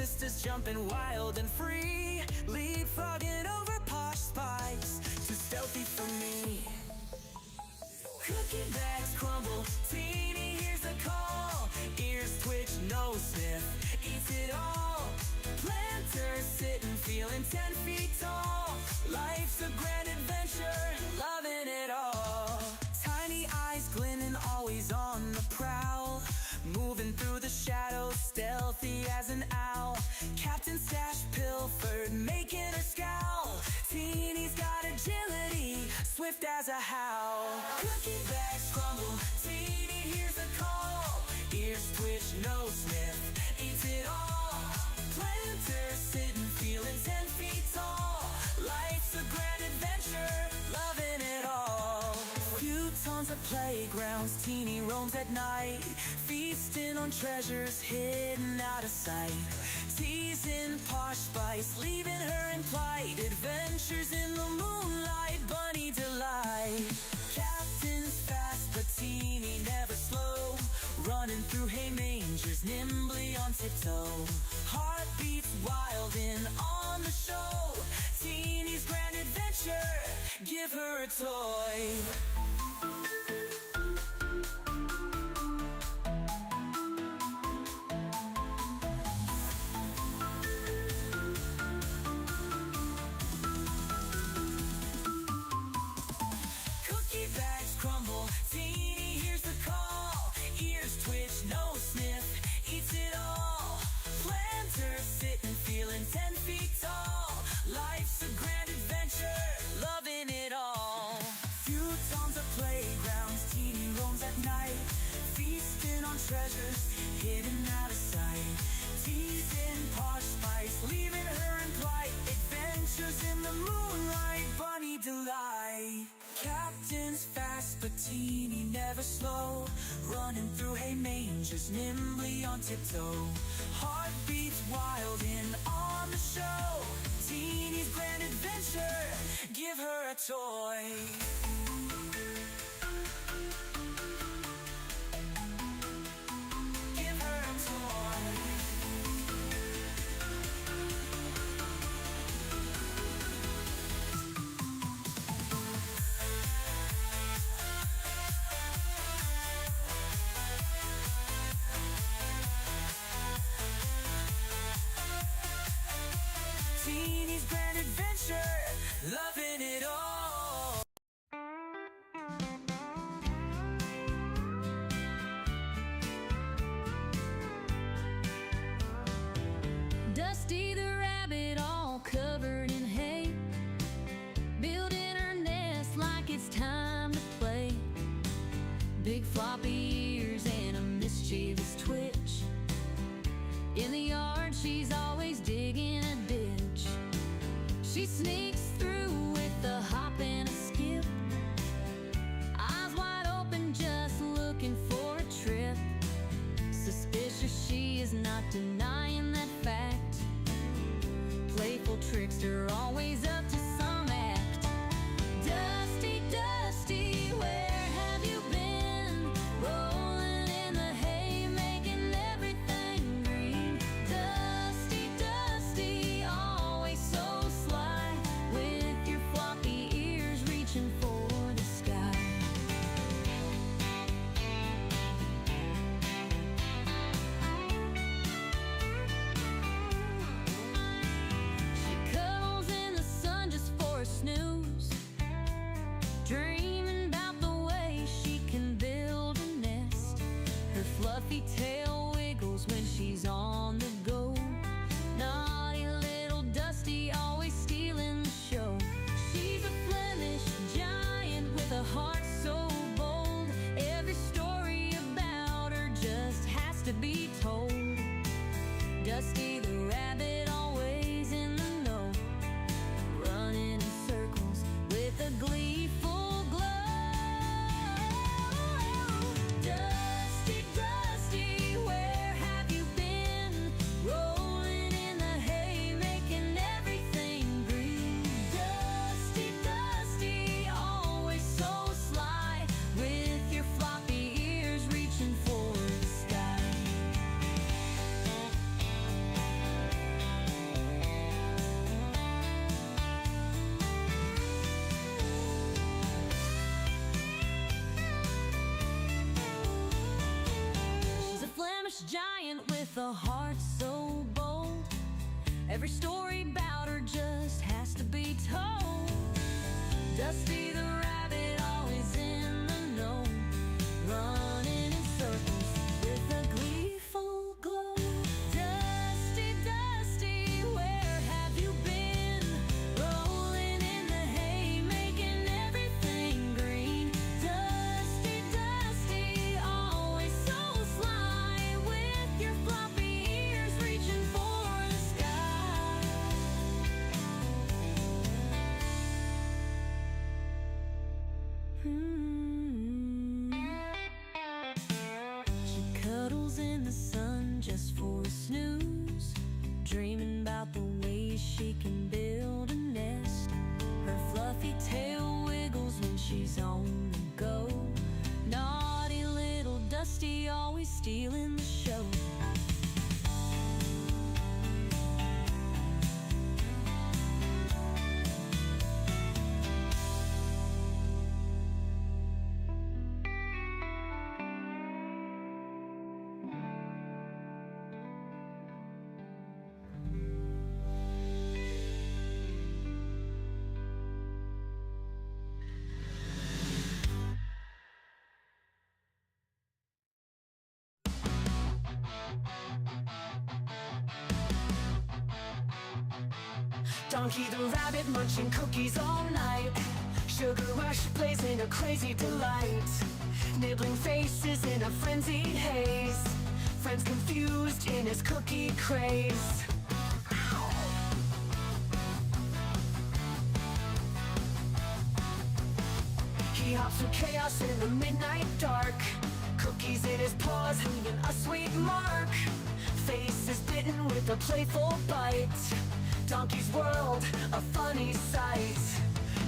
sisters jumping wild and free, leapfrogging over Posh Spice, too stealthy for me. Cookie bags crumble, Teeny hears the call, ears twitch, nose sniff, eats it all. Planters sitting, feeling 10 feet tall. Life's a grand adventure, loving it all. Tiny eyes glinting, always on the prowl, moving through the shadows, stealthy as an owl. Captain Stash pilfered, making her scowl. Teeny's got agility, swift as a howl. Cookie bags crumble, Teeny hears a call, ears twitch, nose sniff, eats it all. Planters sitting, feeling 10 feet tall. Life's a grand adventure, loving it all. Few tons of playgrounds, Teeny roams at night, feasting on treasures hidden out of sight. Teasing Posh Spice, leaving her in plight. Adventures in the moonlight, bunny delight. Captain's fast, but Teeny never slow, running through hay mangers, nimbly on tiptoe. Heart beats wild and on the show. Teeny's grand adventure, give her a toy. Crumble, Teeny hears the call, ears twitch, nose sniff, eats it all. Planters sitting, feeling 10 feet tall. Life's a grand adventure, loving it all. Few tons of playgrounds, Teeny roams at night, feasting on treasures hidden out of sight. Teasing Posh Spice, leaving her in plight. Adventures in the moonlight, bunny delight. Captain's fast, but Teeny never slow, running through hay mangers, nimbly on tiptoe. Heart beats wild and on the show. Teeny's grand adventure, give her a toy. Give her a toy. Teeny's grand adventure, loving it all. Dusty the rabbit, all covered in hay, building her nest like it's time to play. Big floppy ears and a mischievous twitch. In the yard she's always digging a ditch. She sneaks through with a hop and a skip, eyes wide open just looking for a trip. Suspicious she is, not denying that fact. Playful trickster, always up to some act. Dusty, Dusty, where have you been? Rolling in the hay, making everything green. Dusty, Dusty, always so sly, giant with a heart so bold. Every story about her just has to be told. Dusty the rabbit, always in the know, running in circles with a gleeful glow. Dusty, Dusty, where have you been? Rolling in the hay, making everything green. Dusty, Dusty, always so sly, with your floppy ears reaching for the sky. She cuddles in the sun just for a snooze, dreaming about the ways she can build a nest. Her fluffy tail wiggles when she's on the go. Naughty little Dusty, always stealing the show. Donkey the rabbit munching cookies all night. Sugar rush blazing a crazy delight. Nibbling faces in a frenzied haze. Friends confused in his cookie craze. He hops through chaos in the midnight dark. Cookies in his paws, leaving a sweet mark. Face is bitten with a playful bite. Donkey's world, a funny sight.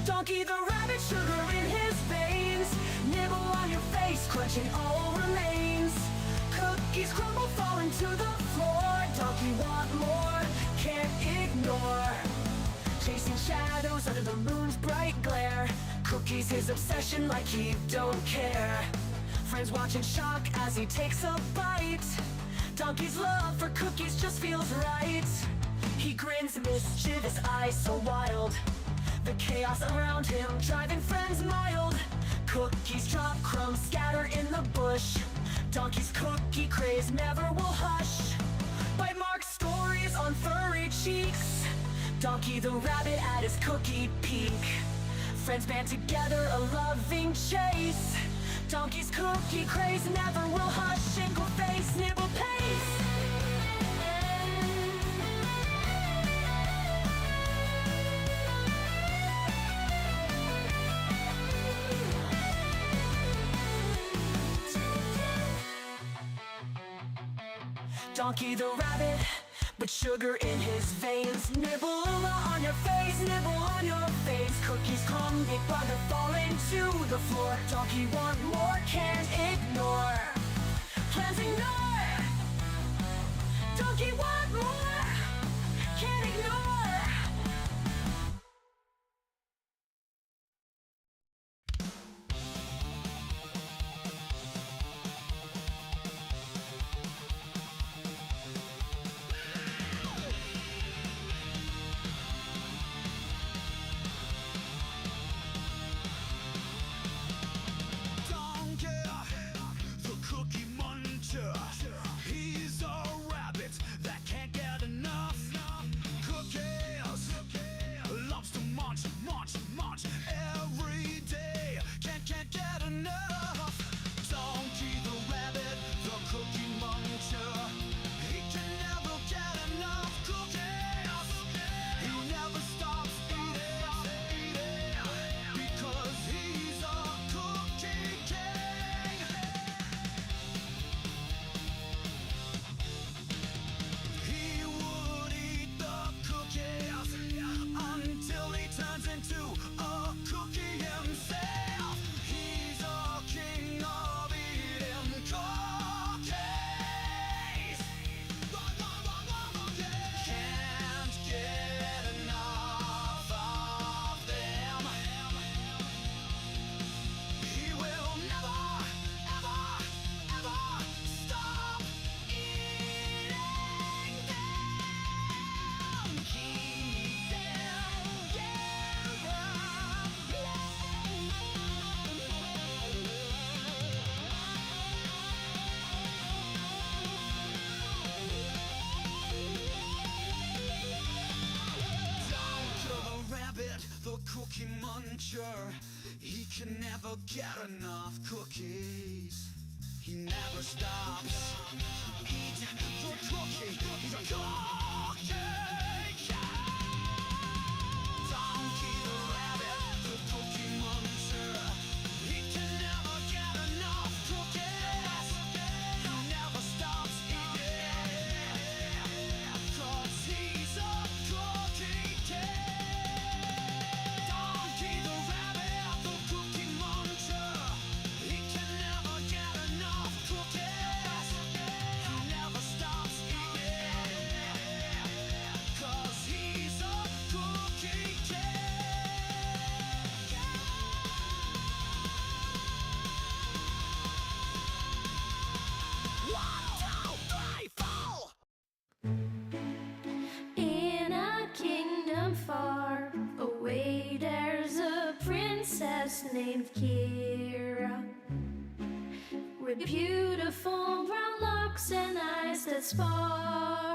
Donkey the rabbit, sugar in his veins. Nibble on your face, crunching all remains. Cookies crumble, falling to the floor. Donkey want more, can't ignore. Chasing shadows under the moon's bright glare. Cookies his obsession, like he don't care. Friends watch in shock as he takes a bite. Donkey's love for cookies just feels right. He grins, mischievous eyes so wild. The chaos around him driving friends mild. Cookies drop, crumbs scatter in the bush. Donkey's cookie craze never will hush. Bite mark stories on furry cheeks. Donkey the rabbit at his cookie peak. Friends band together, a loving chase. Donkey's cookie craze never will hush. Shingle face, nibble pace. Donkey the rabbit, but sugar in his veins. Nibble on your face, nibble on your face. Cookies come, big brother falling to the floor. Donkey want more, can't ignore. Plans ignore. Donkey want more, can't ignore. The cookie muncher, he's a rabbit that can't get adventure. He can never get enough cookies. He never stops. Eat the cookie, the cookie. Donkey the rabbit, the cookie monster. He can never get enough cookies. He never stops eating, 'cause he's a cookie king. Donkey the rabbit, the cookie monster. He can never get enough cookies. He never stops eating, 'cause he's a cookie king. 1, 2, 3, 4. In a kingdom far away, there's a princess named Kira, with beautiful brown locks and eyes that sparkle.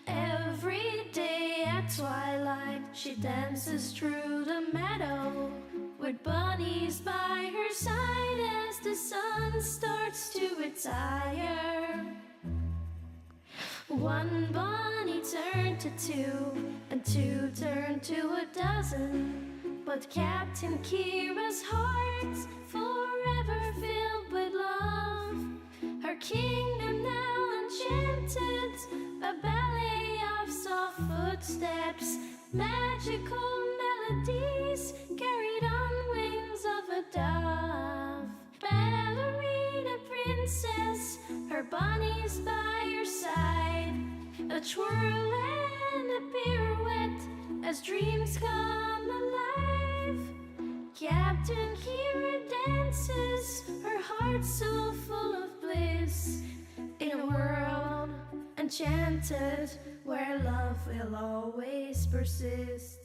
Every day at twilight, she dances through the meadow with bunnies by her side as the sun starts to retire. One bunny turned to two, and two turned to a dozen. But Captain Kira's heart's forever filled with love. Her kingdom now enchanted, a ballet of soft footsteps, magical melodies carried on wings of a dove. Ballerina princess, her bunnies by her side, a twirl and a pirouette as dreams come alive. Captain Kira dances, her heart so full of bliss, in a world enchanted where love will always persist.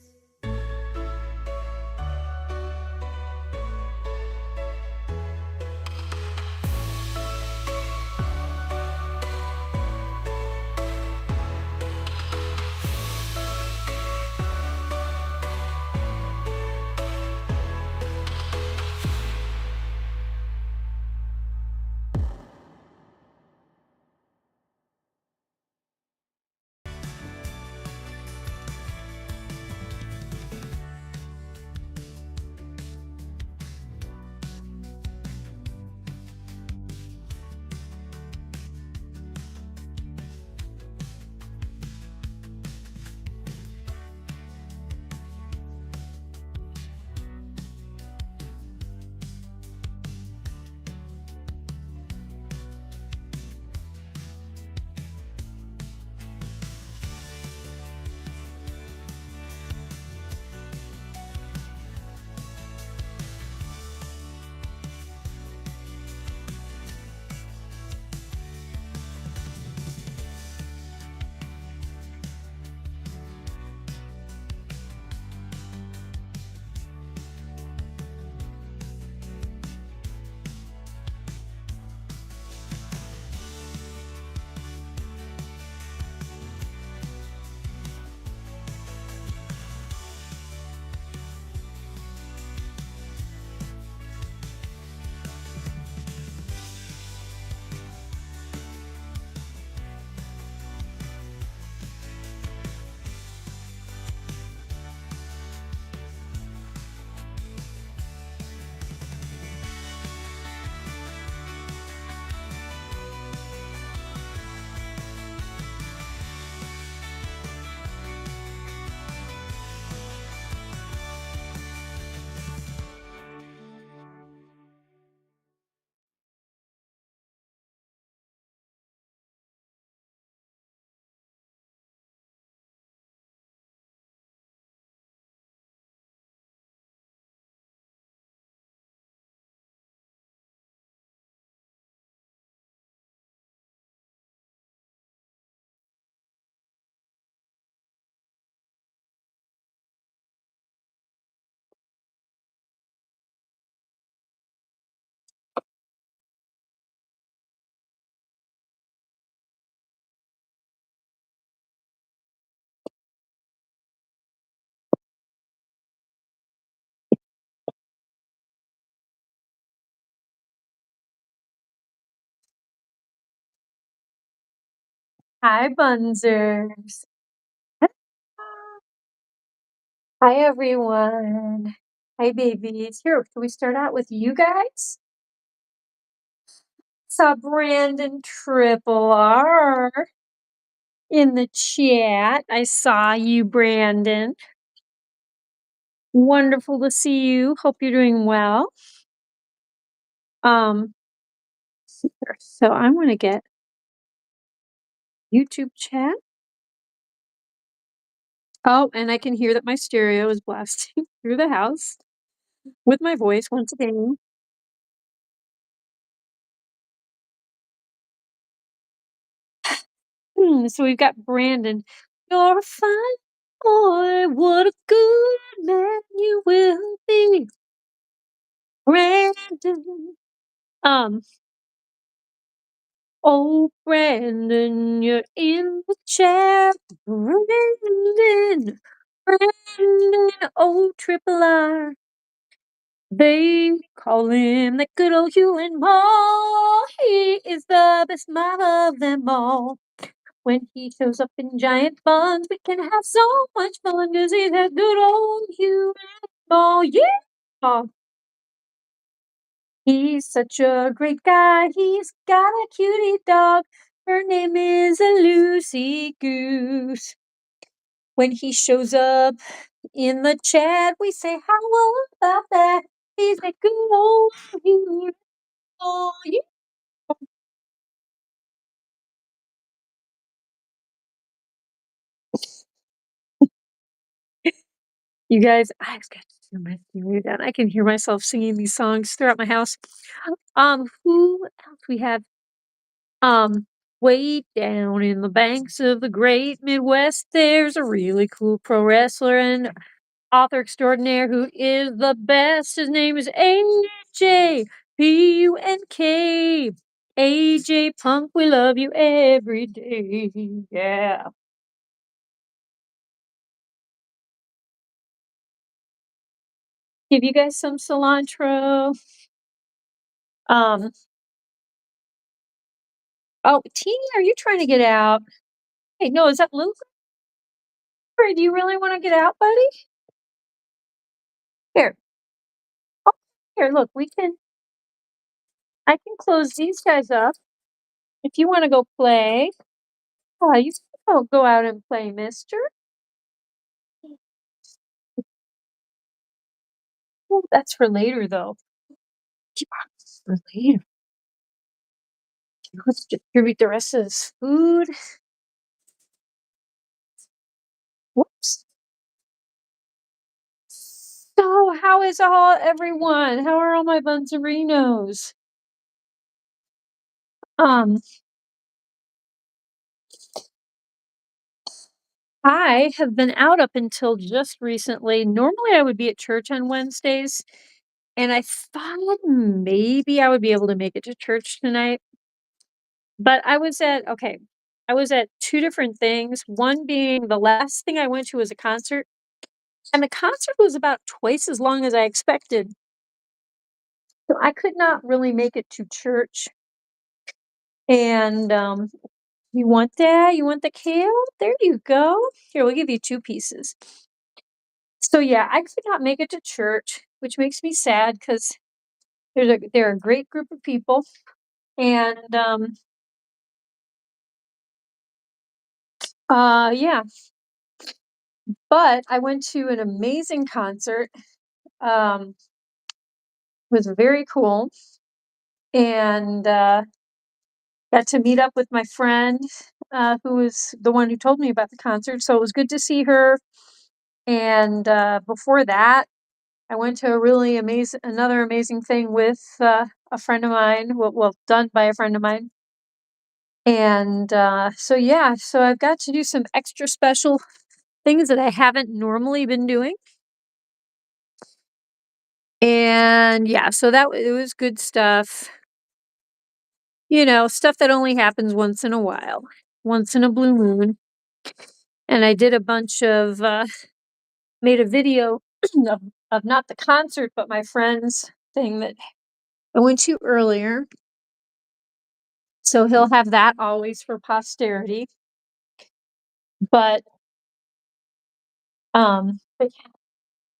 Hi, Bunzers. Hi, everyone. Hi, babies. Here, can we start out with you guys? Saw Brandon Triple R in the chat. I saw you, Brandon. Wonderful to see you. Hope you're doing well. Super. So I'm gonna get YouTube chat. Oh, and I can hear that my stereo is blasting through the house with my voice once again. So we've got Brandon. You're a fine boy, what a good man you will be, Brandon. Oh, Brandon, you're in the chat. Brandon, Brandon, oh, Triple R. They call him the good old Hugh and Paul. He is the best mom of them all. When he shows up in giant buns, we can have so much fun, 'cause he's a good old human ball. Yeah! He's such a great guy. He's got a cutie dog. Her name is a Lucy Goose. When he shows up in the chat, we say, how about that? He's a good old human ball. Yeah! You guys, I've got to turn my stereo down. I can hear myself singing these songs throughout my house. Who else we have? Way down in the banks of the great Midwest, there's a really cool pro wrestler and author extraordinaire who is the best. His name is AJ PUNK. AJ Punk, we love you every day. Yeah. Give you guys some cilantro. Oh, Teeny, are you trying to get out? Hey, no, is that Luke? Or do you really want to get out, buddy? Here. Oh, here, look, I can close these guys up if you want to go play. You can go out and play, mister. Well, that's for later, though. Yeah, for later. Let's distribute the rest of this food. Whoops. So, how is everyone? How are all my Bunzerinos? I have been out up until just recently. Normally, I would be at church on Wednesdays, and I thought maybe I would be able to make it to church tonight. But I was at two different things. One being the last thing I went to was a concert, and the concert was about twice as long as I expected. So I could not really make it to church. And you want that? You want the kale? There you go. Here, we'll give you 2 pieces. So yeah, I could not make it to church, which makes me sad because they're a great group of people. And yeah. But I went to an amazing concert. It was very cool. And got to meet up with my friend, who was the one who told me about the concert. So it was good to see her. And before that, I went to another amazing thing with a friend of mine, well, done by a friend of mine. And so yeah, so I've got to do some extra special things that I haven't normally been doing. And yeah, so it was good stuff. You know, stuff that only happens once in a while, once in a blue moon. And I did a bunch of made a video of not the concert, but my friend's thing that I went to earlier. So he'll have that always for posterity. But, yeah,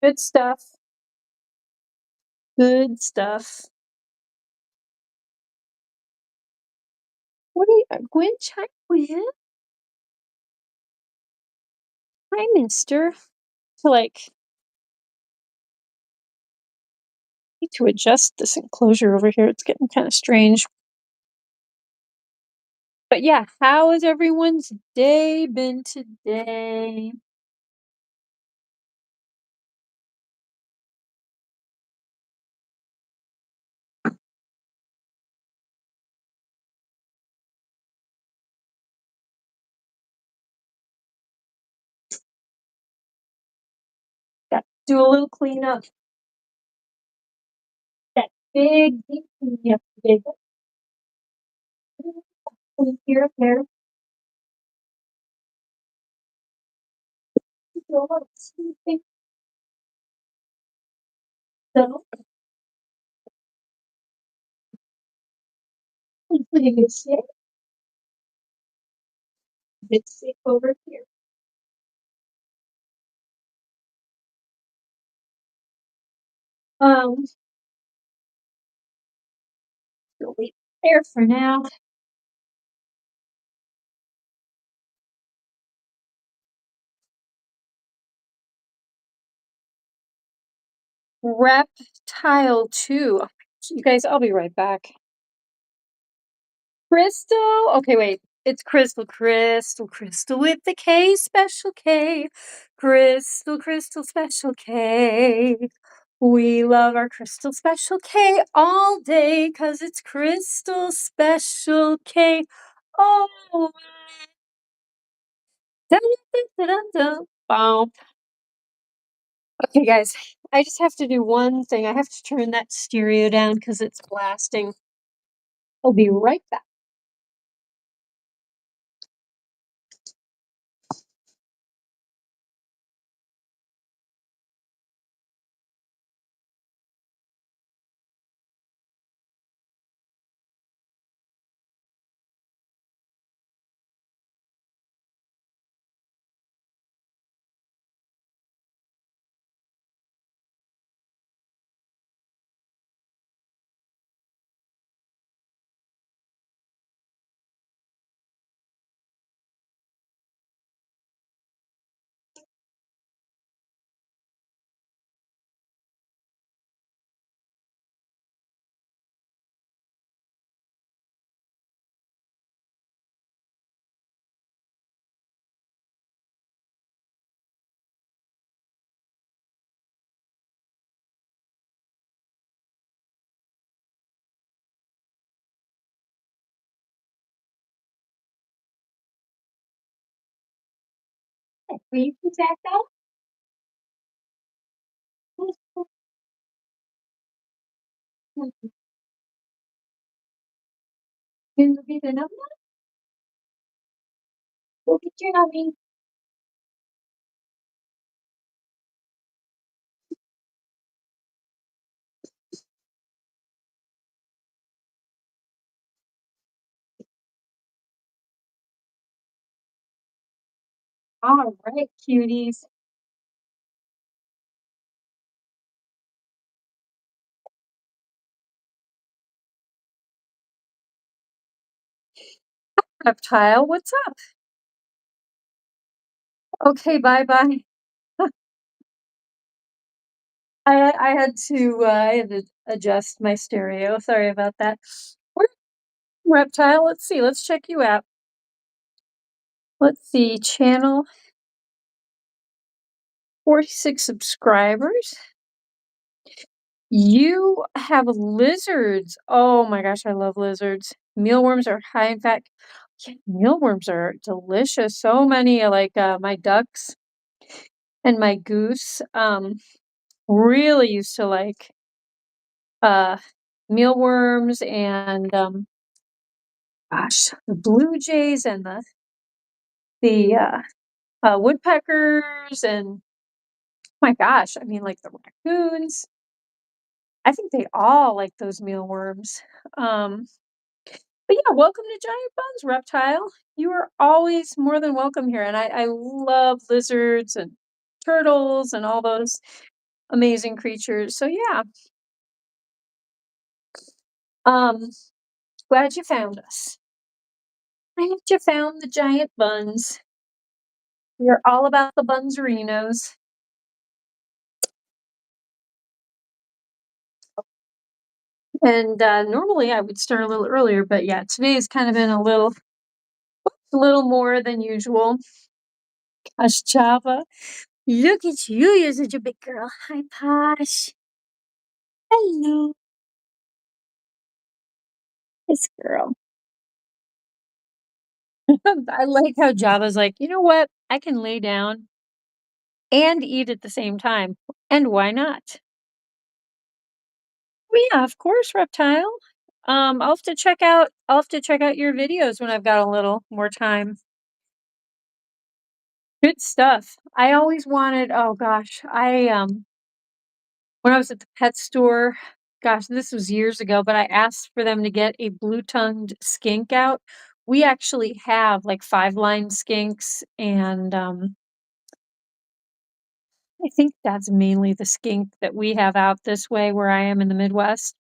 good stuff, good stuff. What are you Gwen, hi, Gwen. Hi, mister. To, like, need to adjust this enclosure over here, it's getting kinda strange. But, yeah, how has everyone's day been today? Got do a little cleanup. That big deep clean yesterday. Clean here, there. So let's see. So, pretty good shape. Good shape over here. Um, we'll leave it there for now. Reptile 2. You guys, I'll be right back. Crystal? Okay, wait. It's Crystal, Crystal, Crystal with the K, special K. Crystal, Crystal, special K. We love our Crystal Special K all day, 'cause it's Crystal Special K. Oh, dun, dun, dun, dun, dun. Bow. Okay, guys, I just have to do one thing. I have to turn that stereo down because it's blasting. I'll be right back. Will you put that down? Can you get another one? We'll get your nummy. All right, cuties. Reptile, what's up? Okay, bye bye. I had to adjust my stereo. Sorry about that. Where Reptile, let's see. Let's check you out. Let's see, channel 46 subscribers. You have lizards. Oh my gosh, I love lizards. Mealworms are high in fat. Yeah, mealworms are delicious. So many, like my ducks and my goose. Really used to like uh mealworms and gosh, the blue jays and the woodpeckers and my gosh, I mean like the raccoons. I think they all like those mealworms. Um, But yeah, welcome to Giant Buns, reptile. You are always more than welcome here, and I love lizards and turtles and all those amazing creatures. So yeah, um, glad you found us. Glad you found the Giant Buns. We are all about the Bunzerinos. And normally I would start a little earlier, but yeah, today's kind of been a little more than usual. Gosh, Java, look at you, you're such a big girl. Hi, Posh. Hello, this girl. I like how Java's like, you know what? I can lay down and eat at the same time. And why not? Well, yeah, of course, reptile. I'll have to check out your videos when I've got a little more time. Good stuff. I always wanted, oh gosh, when I was at the pet store, gosh, this was years ago, but I asked for them to get a blue-tongued skink out. We actually have like 5-line skinks, and I think that's mainly the skink that we have out this way where I am in the Midwest.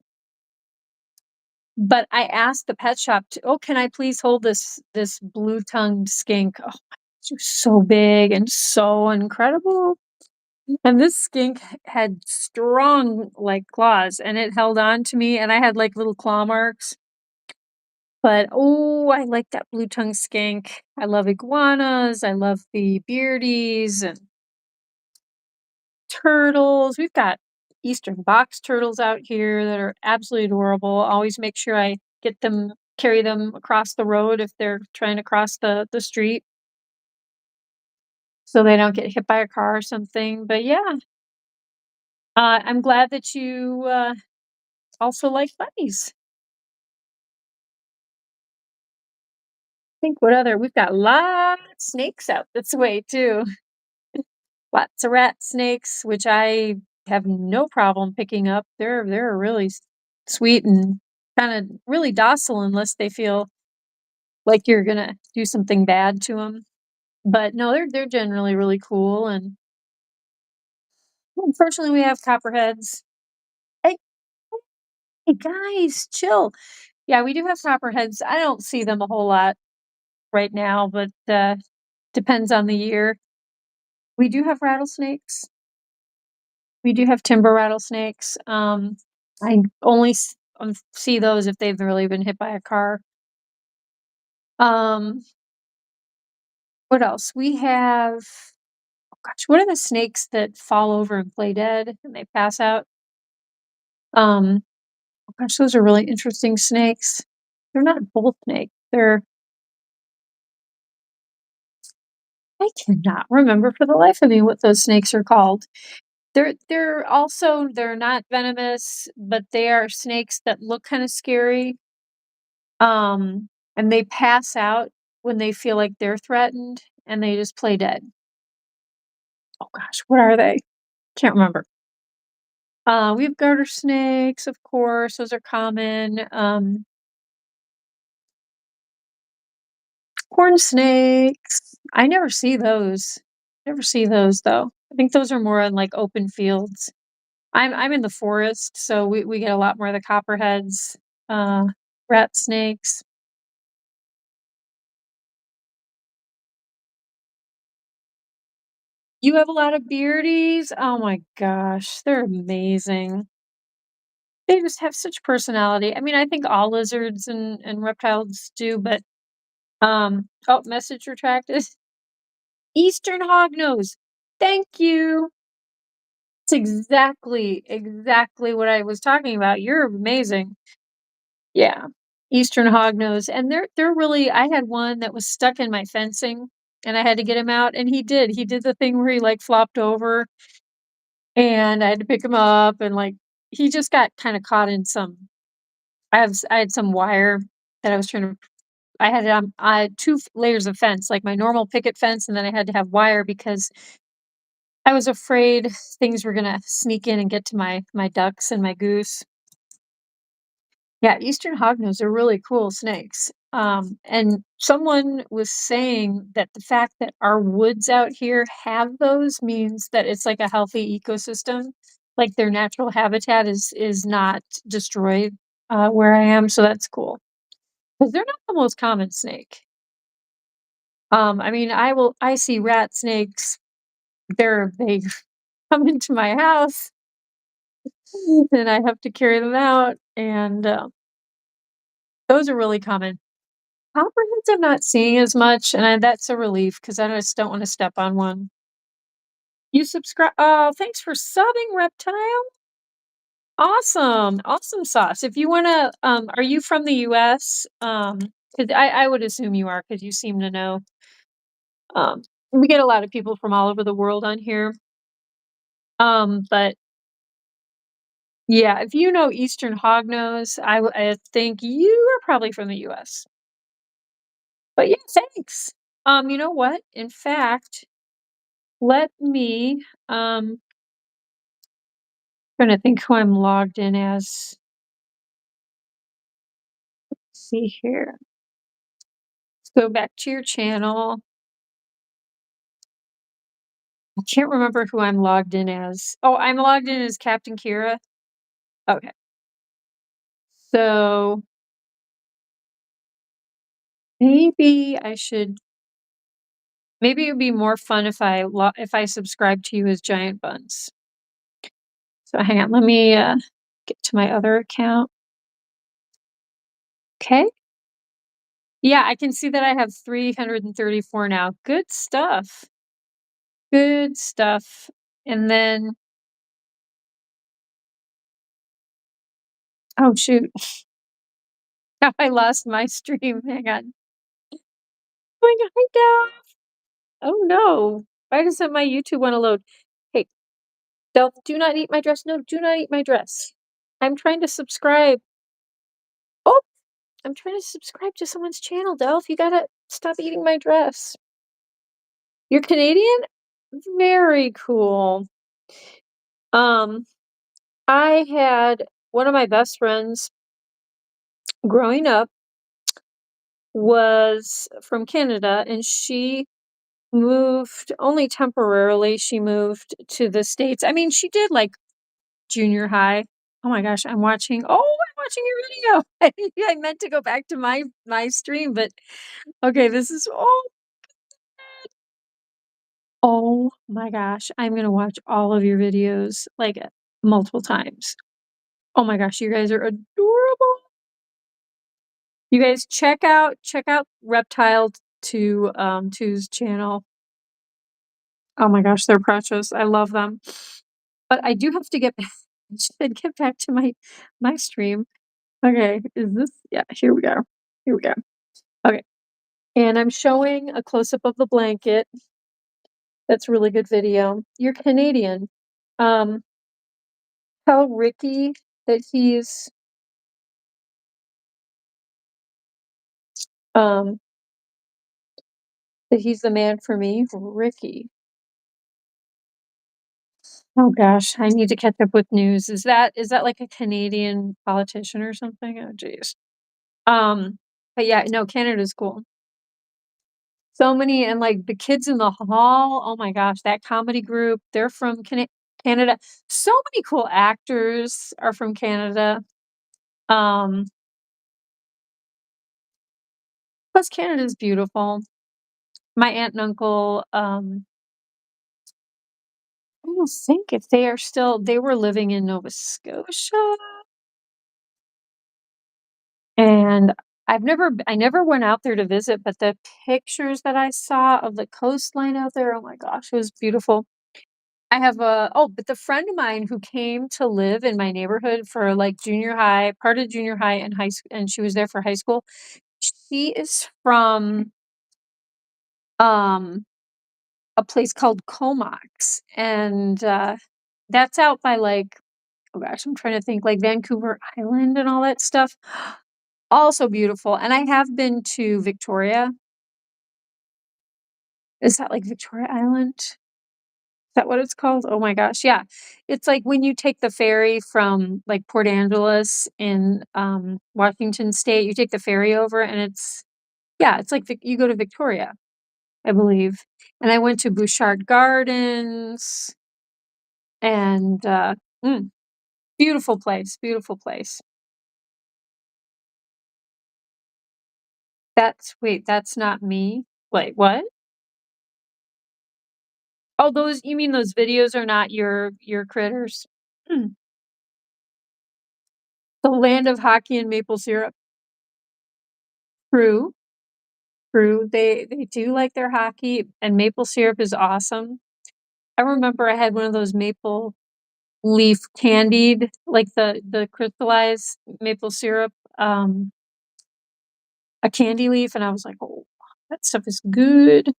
But I asked the pet shop to, "Oh, can I please hold this blue-tongued skink?" Oh, she was so big and so incredible. And this skink had strong, like, claws, and it held on to me, and I had, like, little claw marks. But, oh, I like that blue-tongued skink. I love iguanas, I love the beardies and turtles. We've got eastern box turtles out here that are absolutely adorable. Always make sure I carry them across the road if they're trying to cross the street so they don't get hit by a car or something. But yeah, I'm glad that you also like bunnies. Think what other we've got lots of snakes out this way too. Lots of rat snakes, which I have no problem picking up. They're really sweet and kind of really docile unless they feel like you're gonna do something bad to them. But no, they're generally really cool. And unfortunately, we have copperheads. Hey, hey guys, chill. Yeah, we do have copperheads. I don't see them a whole lot right now, but depends on the year. We do have rattlesnakes. We do have timber rattlesnakes. I only see those if they've really been hit by a car. Um, what else? We have, oh gosh, what are the snakes that fall over and play dead and they pass out? Um, oh gosh, those are really interesting snakes. They're not bull snakes. I cannot remember for the life of me what those snakes are called. They're not venomous, but they are snakes that look kind of scary. And they pass out when they feel like they're threatened and they just play dead. Oh gosh, what are they? Can't remember. We have garter snakes, of course, those are common. Corn snakes. I never see those. Never see those though. I think those are more on like open fields. I'm in the forest, so we get a lot more of the copperheads, uh, rat snakes. You have a lot of beardies? Oh my gosh, they're amazing. They just have such personality. I mean, I think all lizards and reptiles do, but, oh, message retracted. Eastern hognose. Thank you. It's exactly what I was talking about. You're amazing. Yeah. Eastern hognose, and they're really I had one that was stuck in my fencing, and I had to get him out, and he did. He did the thing where he, like, flopped over, and I had to pick him up, and, like, he just got kinda caught in some I had some wire that I was trying to I had 2 layers of fence, like my normal picket fence, and then I had to have wire because I was afraid things were gonna sneak in and get to my ducks and my goose. Yeah, eastern hognose are really cool snakes. And someone was saying that the fact that our woods out here have those means that it's like a healthy ecosystem, like their natural habitat is not destroyed where I am, so that's cool. Because they're not the most common snake. I mean, I see rat snakes. They come into my house, and I have to carry them out, and those are really common. Copperheads I'm not seeing as much, and that's a relief because I just don't want to step on one. You subscribe? Oh, thanks for subbing, Reptile. Awesome, awesome sauce. If you wanna, are you from the US? 'Cause I would assume you are because you seem to know. We get a lot of people from all over the world on here. But yeah, if you know Eastern Hognose, I think you are probably from the US. But yeah, thanks. You know what? In fact, let me trying to think who I'm logged in as. Let's see here. Let's go back to your channel. I can't remember who I'm logged in as. Oh, I'm logged in as Captain Kira. Okay. So maybe I should maybe it would be more fun if I subscribe to you as Giant Buns. So hang on, let me get to my other account. Okay. Yeah, I can see that I have 334 now. Good stuff. Good stuff. And then oh shoot. I lost my stream. Hang on. Going hi down. Oh no. Why doesn't my YouTube want to load? Hey, Delph, do not eat my dress. No, do not eat my dress. I'm trying to subscribe. Oh, I'm trying to subscribe to someone's channel, Delph. You gotta stop eating my dress. You're Canadian? Very cool. Um, I had one of my best friends growing up was from Canada, and she moved only temporarily. She moved to the States. I mean, she did like junior high. Oh my gosh, I'm watching your video. I meant to go back to my stream, but okay, this is oh my gosh, I'm gonna watch all of your videos like multiple times. Oh my gosh, you guys are adorable. You guys check out Reptile two's channel. Oh my gosh, they're precious. I love them. But I do have to get I should get back to my stream. Okay, is this yeah, here we go. Here we go. Okay. And I'm showing a close-up of the blanket. That's a really good video. You're Canadian. Um, tell Ricky that um he's the man for me. Ricky. Oh gosh, I need to catch up with news. Is that like a Canadian politician or something? Oh geez. But yeah, no, Canada's cool. So many and like the kids in the hall. Oh my gosh, that comedy group. They're from Canada. So many cool actors are from Canada. Um, plus Canada's beautiful. My aunt and uncle, I don't think if they were living in Nova Scotia. And I never went out there to visit, but the pictures that I saw of the coastline out there, oh my gosh, it was beautiful. I have but the friend of mine who came to live in my neighborhood for like junior high, part of junior high and high school, and she was there for high school. She is from um a place called Comox, and that's out by like oh gosh, I'm trying to think like Vancouver Island and all that stuff. Also beautiful. And I have been to Victoria. Is that like Victoria Island? that what it's called? Oh my gosh, yeah. It's like when you take the ferry from, like, Port Angeles in, Washington State, you take the ferry over and it's yeah, it's like you go to Victoria, I believe. And I went to Bouchard Gardens and, beautiful place, beautiful place. That's wait, that's not me? Wait, what? Oh, those you mean those videos are not your critters? Hmm. The land of hockey and maple syrup. True, true. They do like their hockey, and maple syrup is awesome. I remember I had one of those maple leaf candied, like the crystallized maple syrup, a candy leaf, and I was like, "Oh, that stuff is good."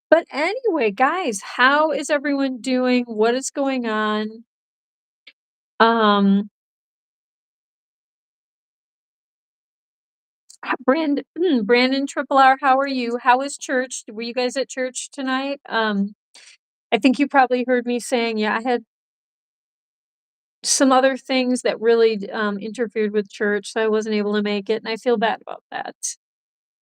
But anyway, guys, how is everyone doing? What is going on? Um, Brandon Triple R, how are you? How was church? Were you guys at church tonight? I think you probably heard me saying, yeah, I had some other things that really interfered with church, so I wasn't able to make it, and I feel bad about that.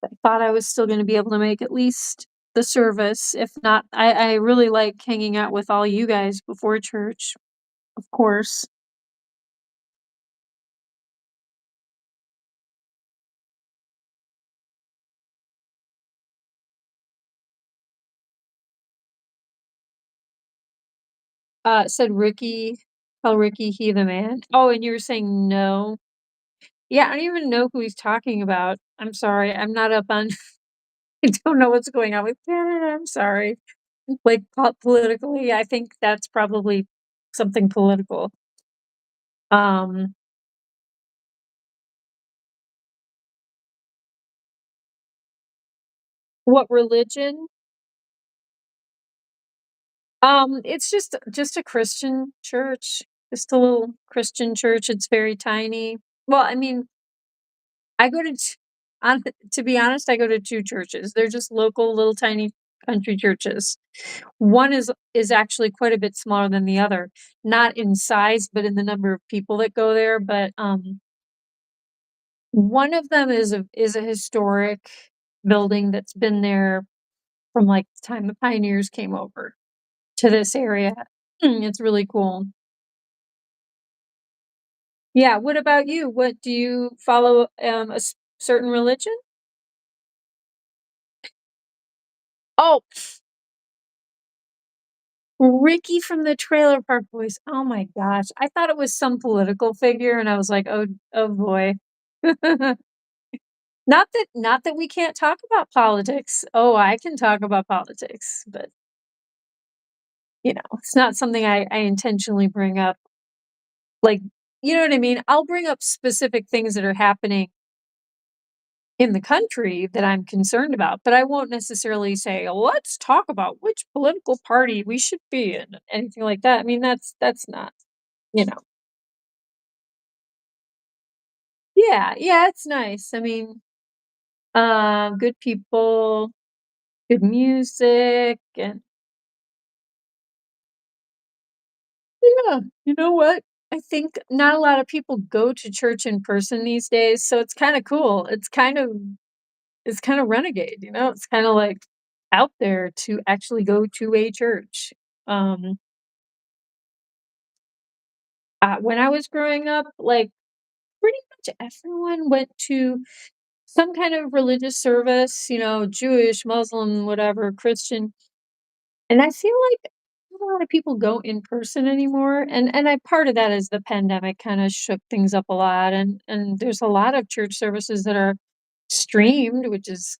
I thought I was still going to be able to make at least the service. If not, I really like hanging out with all you guys before church, of course. It said Ricky, tell Ricky he the man. Oh, and you were saying no. Yeah, I don't even know who he's talking about. I'm sorry. I'm not up on I don't know what's going on with Canada. I'm sorry. Like politically, I think that's probably something political. Um, what religion? It's just a Christian church. Just a little Christian church. It's very tiny. Well, I mean, I go to to be honest, I go to 2 churches. They're just local little tiny country churches. One is actually quite a bit smaller than the other, not in size, but in the number of people that go there, but, one of them is a historic building that's been there from, like, the time the pioneers came over to this area. It's really cool. Yeah, what about you? What do you follow, a certain religion? Oh, Ricky from the Trailer Park Boys. Oh my gosh. I thought it was some political figure and I was like, "Oh boy." Not that we can't talk about politics. Oh, I can talk about politics, but, it's not something I intentionally bring up. Like, you know what I mean? I'll bring up specific things that are happening in the country that I'm concerned about, but I won't necessarily say, "Let's talk about which political party we should be in," anything like that. I mean, that's not, you know. Yeah, yeah, it's nice. I mean, good people, good music, and yeah, you know what? I think not a lot of people go to church in person these days, so it's kinda cool. It's kinda renegade, you know? It's kinda, like, out there to actually go to a church. Um, when I was growing up, like, pretty much everyone went to some kind of religious service, Jewish, Muslim, whatever, Christian. And I feel like not a lot of people go in person anymore, and I part of that is the pandemic kinda shook things up a lot, and there's a lot of church services that are streamed, which is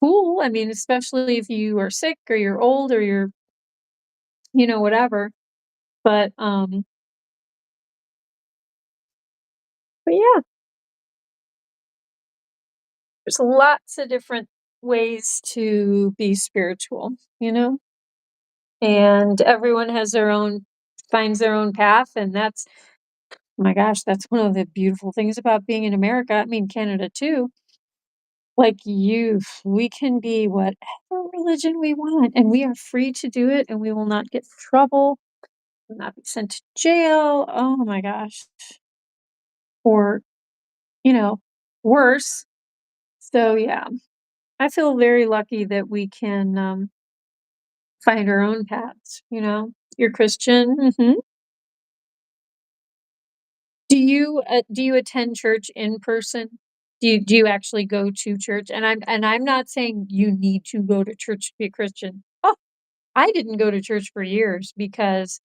cool. I mean, especially if you are sick or you're old or you're, whatever. But yeah, there's lots of different ways to be spiritual, you know? And everyone has their own finds their own path, and that's my gosh, that's one of the beautiful things about being in America, I mean, Canada too, Like youth, we can be whatever religion we want, and we are free to do it, and we will not get in trouble, will not be sent to jail. Oh my gosh. Or, you know, worse. So yeah, I feel very lucky that we can find our own paths, you know. You're Christian. Do you attend church in person? Do you actually go to church? And I'm not saying you need to go to church to be a Christian. Oh, I didn't go to church for years because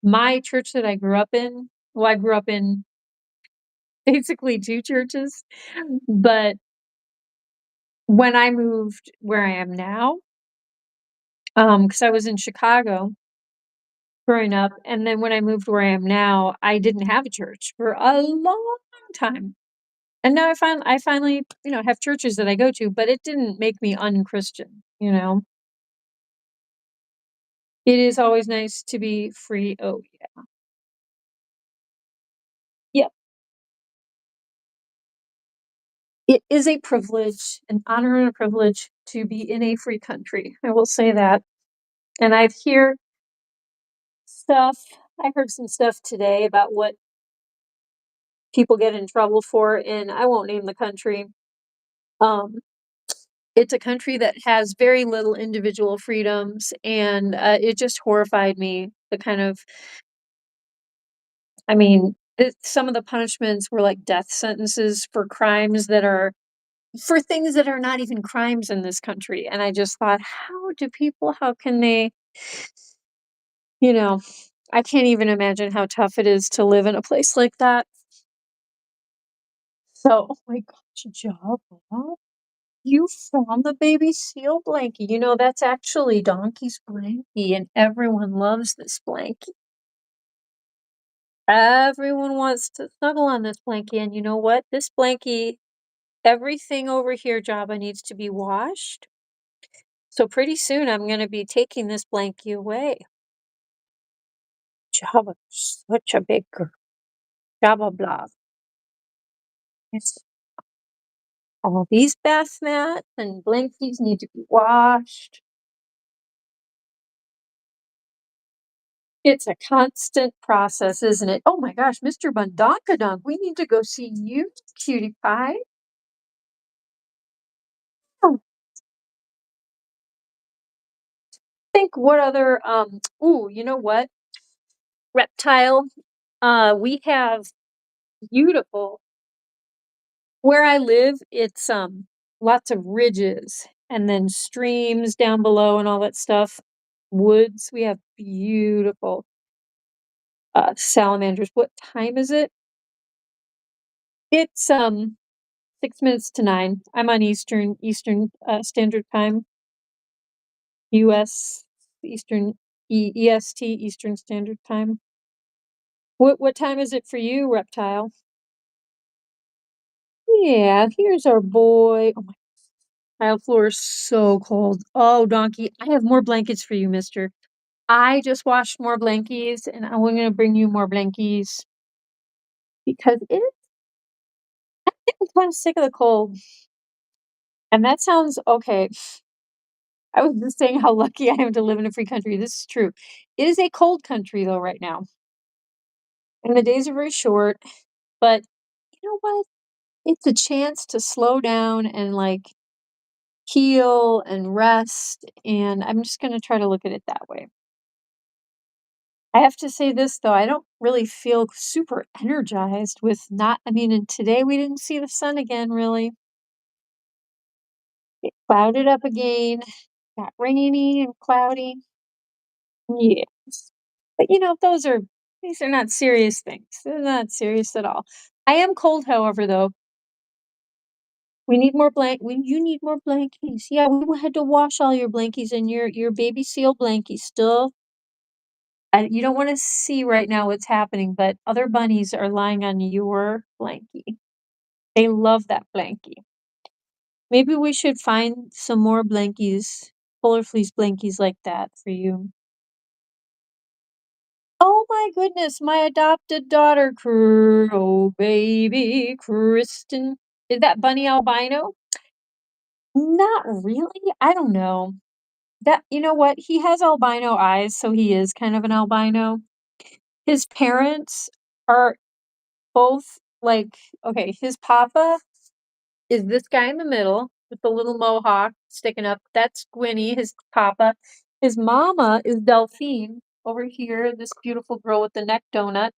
my church that I grew up in, well, I grew up in basically 2 churches, but when I moved where I am now, because I was in Chicago growing up, and then when I moved where I am now, I didn't have a church for a long time. And now I finally, have churches that I go to, but it didn't make me unchristian, you know? It is always nice to be free. Oh, yeah. Yep. It is a privilege, an honor and a privilege to be in a free country. I will say that. And stuff I heard some stuff today about what people get in trouble for, and I won't name the country. Um, it's a country that has very little individual freedoms, and it just horrified me. The kind of, I mean, some of the punishments were like death sentences for crimes that are for things that are not even crimes in this country. And I just thought, how can they, you know, I can't even imagine how tough it is to live in a place like that. So, oh my gosh, Jabba, you found the baby seal blankie. That's actually Donkey's blankie, and everyone loves this blankie. Everyone wants to snuggle on this blankie, and you know what? This blankie, everything over here, Jabba, needs to be washed. So pretty soon I'm gonna be taking this blankie away. Jabba, such a big girl. Jabba blob. Yes. All these bath mats and blankies need to be washed. It's a constant process, isn't it? Oh my gosh, Mr. Bundonkadunk, we need to go see you, cutie pie. Oh, think what other ooh, you know what? Reptile. We have beautiful where I live, it's lots of ridges and then streams down below and all that stuff. Woods. We have beautiful salamanders. What time is it? It's 6 minutes to 9. I'm on Eastern Standard Time. US Eastern EST Eastern Standard Time. What time is it for you, reptile? Yeah, here's our boy. Oh my tile floor is so cold. Oh, donkey, I have more blankets for you, mister. I just washed more blankies, and I'm gonna bring you more blankies because I'm getting kind of sick of the cold. And that sounds okay. I was just saying how lucky I am to live in a free country. This is true. It is a cold country though right now, and the days are very short. But you know what? It's a chance to slow down and like heal and rest. And I'm just gonna try to look at it that way. I have to say this though, I don't really feel super energized with not I mean, and today we didn't see the sun again, really. It clouded up again, got rainy and cloudy. Yes. But these are not serious things. They're not serious at all. I am cold, however, though. You need more blankies. Yeah, we had to wash all your blankies and your baby seal blankie still. You don't want to see right now what's happening, but other bunnies are lying on your blankie. They love that blankie. Maybe we should find some more blankies, polar fleece blankies like that for you. Oh my goodness, my adopted daughter, oh baby, Kristen. Is that bunny albino? Not really, I don't know. That you know what? He has albino eyes, so he is kind of an albino. His parents are both like okay, his papa is this guy in the middle with the little mohawk sticking up. That's Gwynnie, his papa. His mama is Delphine over here, this beautiful girl with the neck donut.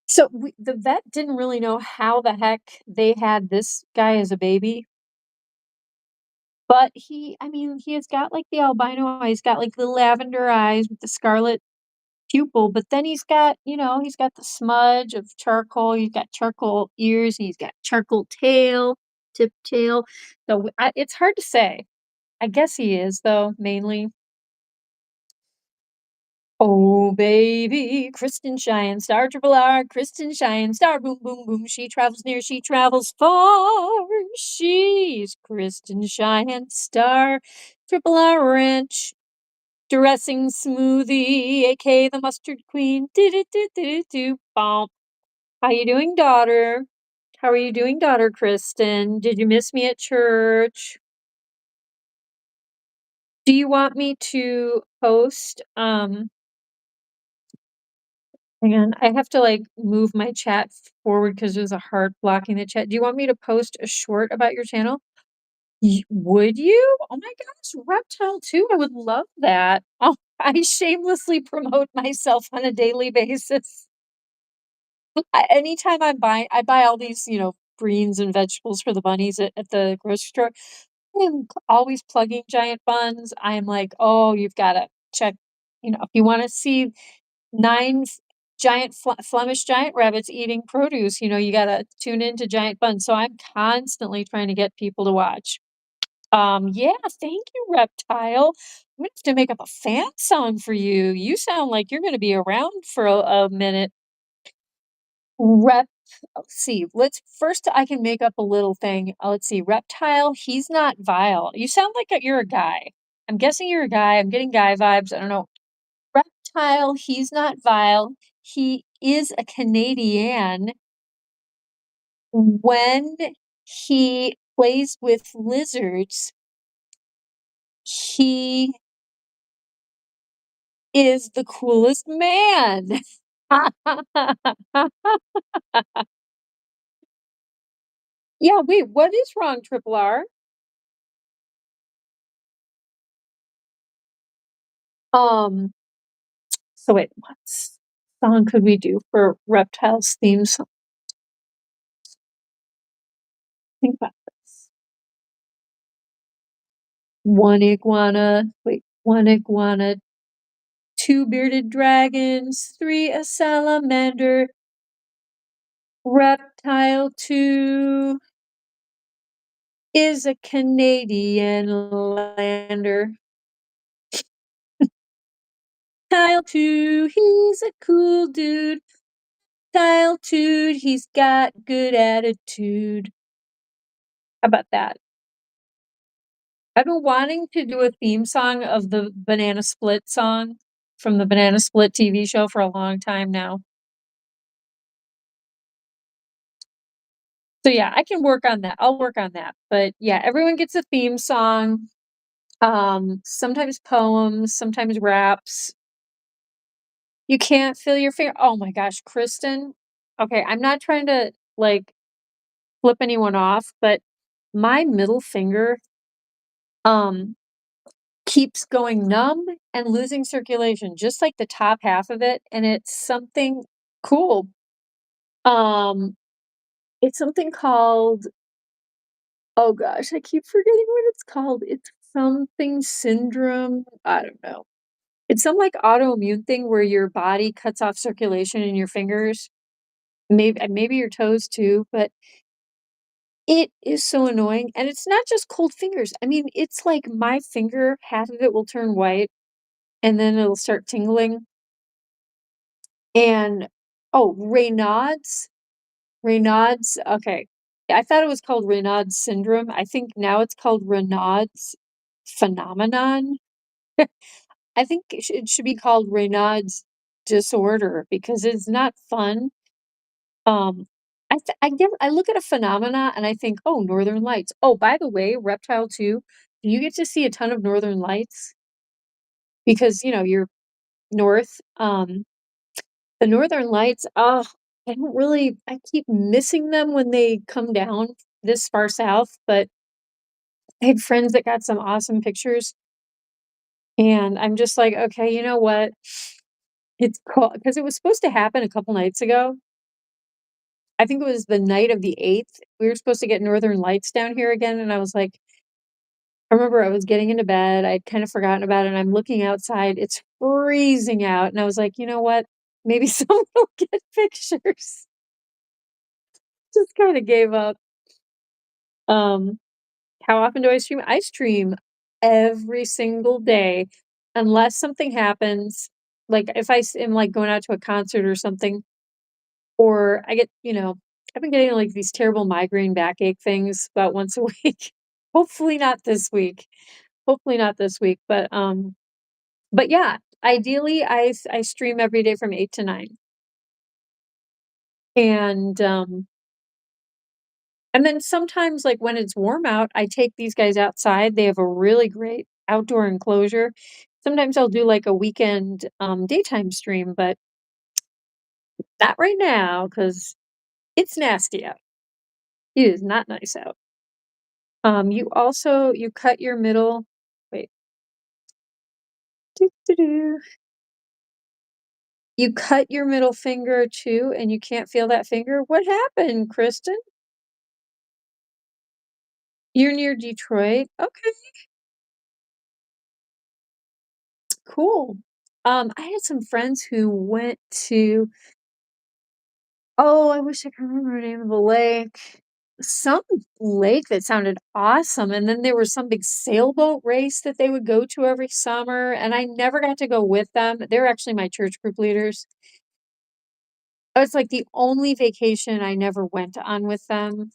So the vet didn't really know how the heck they had this guy as a baby, but I mean, he has got like the albino eyes, he's got like the lavender eyes with the scarlet pupil, but then he's got, he's got the smudge of charcoal, he's got charcoal ears, and he's got charcoal tail, tip tail. So it's hard to say. I guess he is though, mainly. Oh baby, Kristen Shine Star Triple R, Kristen Shine Star Boom Boom Boom. She travels near, she travels far. She's Kristen Shine Star Triple R Ranch dressing smoothie, aka the mustard queen. Do do do do do bump. How you doing, daughter? How are you doing, daughter Kristen? Did you miss me at church? Do you want me to post hang on, I have to like move my chat forward because there's a heart blocking the chat. Do you want me to post a short about your channel? Would you? Oh my gosh, reptile too. I would love that. Oh, I shamelessly promote myself on a daily basis. Anytime I buy all these, greens and vegetables for the bunnies at the grocery store. I'm always plugging Giant Buns. I'm like, oh, you've got to check, if you want to see nine giant Flemish giant rabbits eating produce, you got to tune into Giant Buns. So I'm constantly trying to get people to watch. Yeah, thank you, Reptile. I'm gonna have to make up a fan song for you. You sound like you're gonna be around for a minute. Rep let's see. Let's first I can make up a little thing. Let's see. Reptile, he's not vile. You sound like you're a guy. I'm guessing you're a guy. I'm getting guy vibes. I don't know. Reptile, he's not vile. He is a Canadian. When he plays with lizards, he is the coolest man. Yeah, wait, what is wrong, Triple R? Um, so wait, what song could we do for Reptiles theme song? Think about this. One iguana, two bearded dragons, three a salamander, reptile two is a Canadian lander. Tile two, he's a cool dude. Tile two, he's got good attitude. How about that? I've been wanting to do a theme song of the Banana Split song from the Banana Split TV show for a long time now. So yeah, I can work on that. I'll work on that. But yeah, everyone gets a theme song. Sometimes poems, sometimes raps. You can't feel your finger. Oh my gosh, Kristen. Okay, I'm not trying to like flip anyone off, but my middle finger um keeps going numb and losing circulation, just like the top half of it, and it's something cool. Um, it's something called oh gosh, I keep forgetting what it's called. It's something syndrome. I don't know. It's some like autoimmune thing where your body cuts off circulation in your fingers, maybe your toes too, but it is so annoying. And it's not just cold fingers. I mean, it's like my finger, half of it will turn white and then it'll start tingling. And oh, Raynaud's, okay. I thought it was called Raynaud's syndrome. I think now it's called Raynaud's phenomenon. I think it should be called Raynaud's disorder because it's not fun. Um, I look at a phenomena and I think, "Oh, northern lights." Oh, by the way, reptile too, do you get to see a ton of northern lights? Because, you're north, the northern lights, I keep missing them when they come down this far south, but I had friends that got some awesome pictures, and I'm just like, "Okay, you know what? It's cool because it was supposed to happen a couple nights ago. I think it was the night of the 8th. We were supposed to get northern lights down here again, and I was like I remember I was getting into bed, I'd kind of forgotten about it, and I'm looking outside, it's freezing out, and I was like, "You know what? Maybe someone will get pictures." Just kinda gave up. Um, how often do I stream? I stream every single day unless something happens, like, if am, like, going out to a concert or something, or I've been getting, like, these terrible migraine backache things about once a week. Hopefully not this week. Hopefully not this week, but yeah, ideally, I stream every day from 8 to 9, and, and then sometimes, like, when it's warm out, I take these guys outside, they have a really great outdoor enclosure. Sometimes I'll do, like, a weekend, daytime stream, but not right now because it's nasty out. It is not nice out. You cut your middle wait, doo, doo, doo. You cut your middle finger too, and you can't feel that finger? What happened, Kristen? You're near Detroit? Okay, cool. I had some friends who went to I wish I could remember the name of the lake. Some lake that sounded awesome, and then there was some big sailboat race that they would go to every summer, and I never got to go with them. They're actually my church group leaders. It's like the only vacation I never went on with them.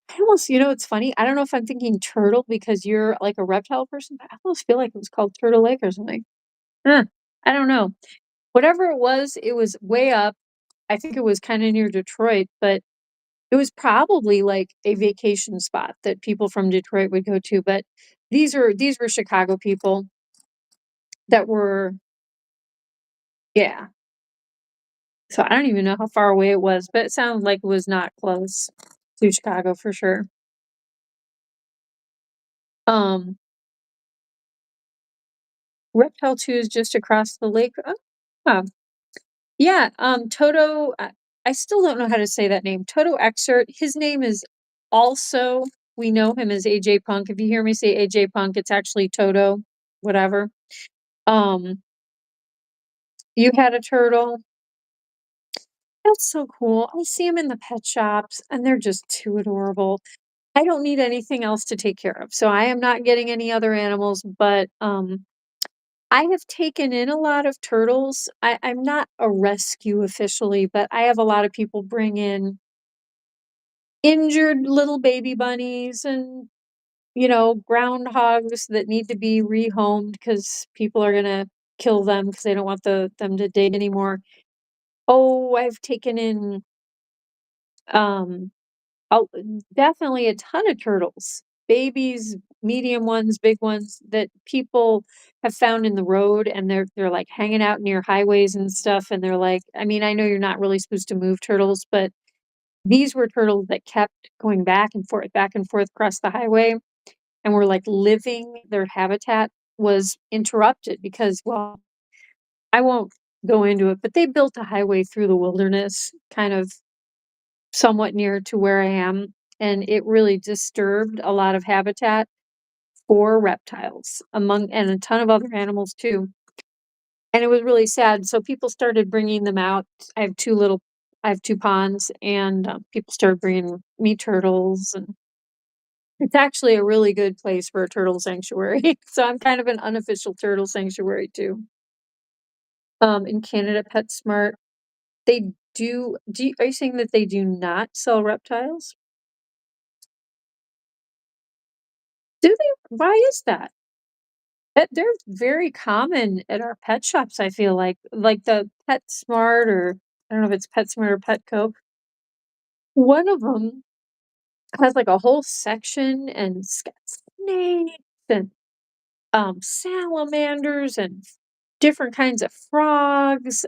I almost it's funny, I don't know if I'm thinking turtle because you're like a reptile person, but I almost feel like it was called Turtle Lake or something. Huh, I don't know. Whatever it was way up. I think it was kinda near Detroit, but it was probably like a vacation spot that people from Detroit would go to, but these were Chicago people that were yeah. So I don't even know how far away it was, but it sounded like it was not close to Chicago for sure. Um, Reptile 2 is just across the lake. Oh, huh. Yeah, Toto, I still don't know how to say that name. Toto Exert, his name is also we know him as AJ Punk. If you hear me say AJ Punk, it's actually Toto, whatever. Um, you had a turtle. That's so cool. I see them in the pet shops, and they're just too adorable. I don't need anything else to take care of, so I am not getting any other animals, but, I have taken in a lot of turtles. I'm not a rescue officially, but I have a lot of people bring in injured little baby bunnies and, groundhogs that need to be rehomed because people are gonna kill them because they don't want them to dig anymore. Oh, I've taken in, um, oh, definitely a ton of turtles. Babies, medium ones, big ones that people have found in the road, and they're, like, hanging out near highways and stuff, and they're like I mean, I know you're not really supposed to move turtles, but these were turtles that kept going back and forth across the highway, and were, like, living their habitat was interrupted because, well, I won't go into it, but they built a highway through the wilderness, kind of somewhat near to where I am, and it really disturbed a lot of habitat for reptiles and a ton of other animals too, and it was really sad, so people started bringing them out. I have 2 ponds, and, people started bringing me turtles, and it's actually a really good place for a turtle sanctuary, so I'm kind of an unofficial turtle sanctuary too. In Canada, PetSmart, they are you saying that they do not sell reptiles? Do they? Why is that? They're very common at our pet shops, I feel like the PetSmart or I don't know if it's PetSmart or Petco. One of them has, like, a whole section, and it's got snakes and, salamanders and different kinds of frogs,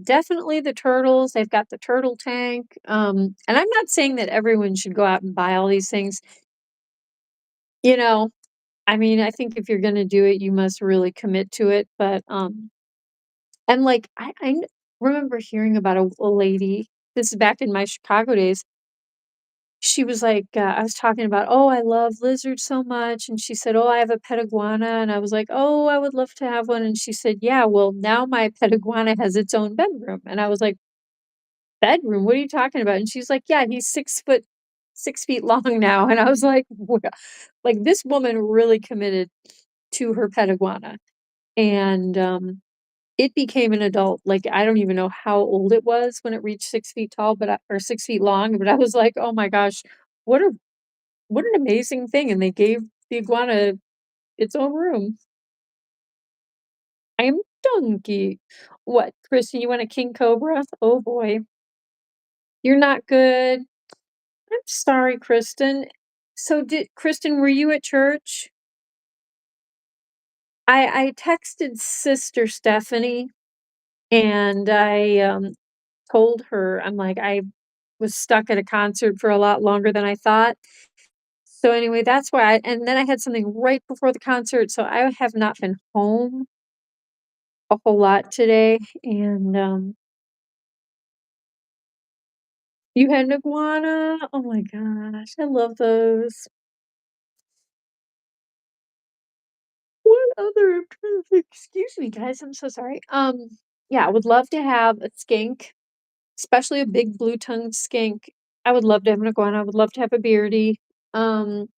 definitely the turtles, they've got the turtle tank, and I'm not saying that everyone should go out and buy all these things, you know? I mean, I think if you're gonna do it, you must really commit to it, but, and, like, I remember hearing about a lady, this is back in my Chicago days, she was like, I was talking about, "Oh, I love lizards so much," and she said, "Oh, I have a pet iguana," and I was like, "Oh, I would love to have one," and she said, "Yeah, well, now my pet iguana has its own bedroom," and I was like, "Bedroom? What are you talking about?" And she's like, "Yeah, he's 6 feet long now," and I was like, "Wha" like, this woman really committed to her pet iguana, and, it became an adult, like, I don't even know how old it was when it reached 6 feet tall, but I or 6 feet long, but I was like, "Oh my gosh, what a what an amazing thing," and they gave the iguana its own room. I am donkey. What, Kristen, you want a king cobra? Oh boy. You're not good? I'm sorry, Kristen. So did Kristen, were you at church? I texted Sister Stephanie, and told her, I'm like, "I was stuck at a concert for a lot longer than I thought." So anyway, that's why and then I had something right before the concert, so I have not been home a whole lot today, and, you had an iguana? Oh my gosh, I love those. What other I'm trying to think, excuse me, guys, I'm so sorry. Yeah, I would love to have a skink, especially a big blue-tongued skink. I would love to have an iguana, I would love to have a beardie. Um,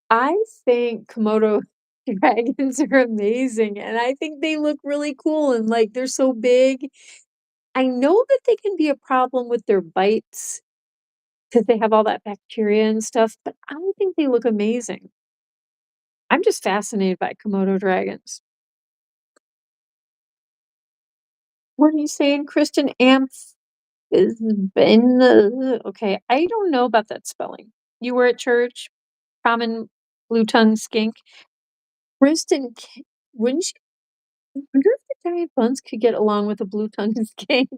I think Komodo dragons are amazing, and I think they look really cool and, like, they're so big. I know that they can be a problem with their bites because they have all that bacteria and stuff, but I think they look amazing. I'm just fascinated by Komodo dragons. What are you saying, Kristen? Amph is been okay, I don't know about that spelling. You were at church? Common blue-tongued skink? Kristen, wouldn't you I wonder if the giant buns could get along with a blue-tongued skink?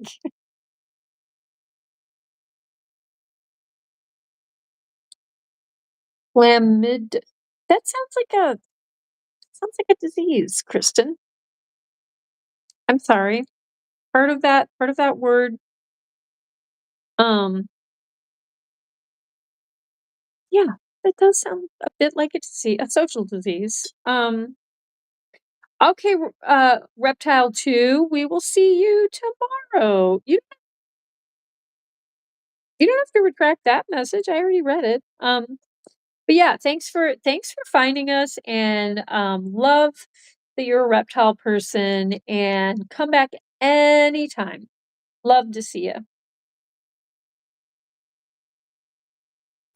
Chlamyd that sounds like a disease, Kristen. I'm sorry. Part of that word, um, yeah, it does sound a bit like a social disease. Okay, Reptile 2, we will see you tomorrow. You don't have to retract that message, I already read it. But yeah, thanks for finding us and, love that you're a reptile person and come back anytime. Love to see you.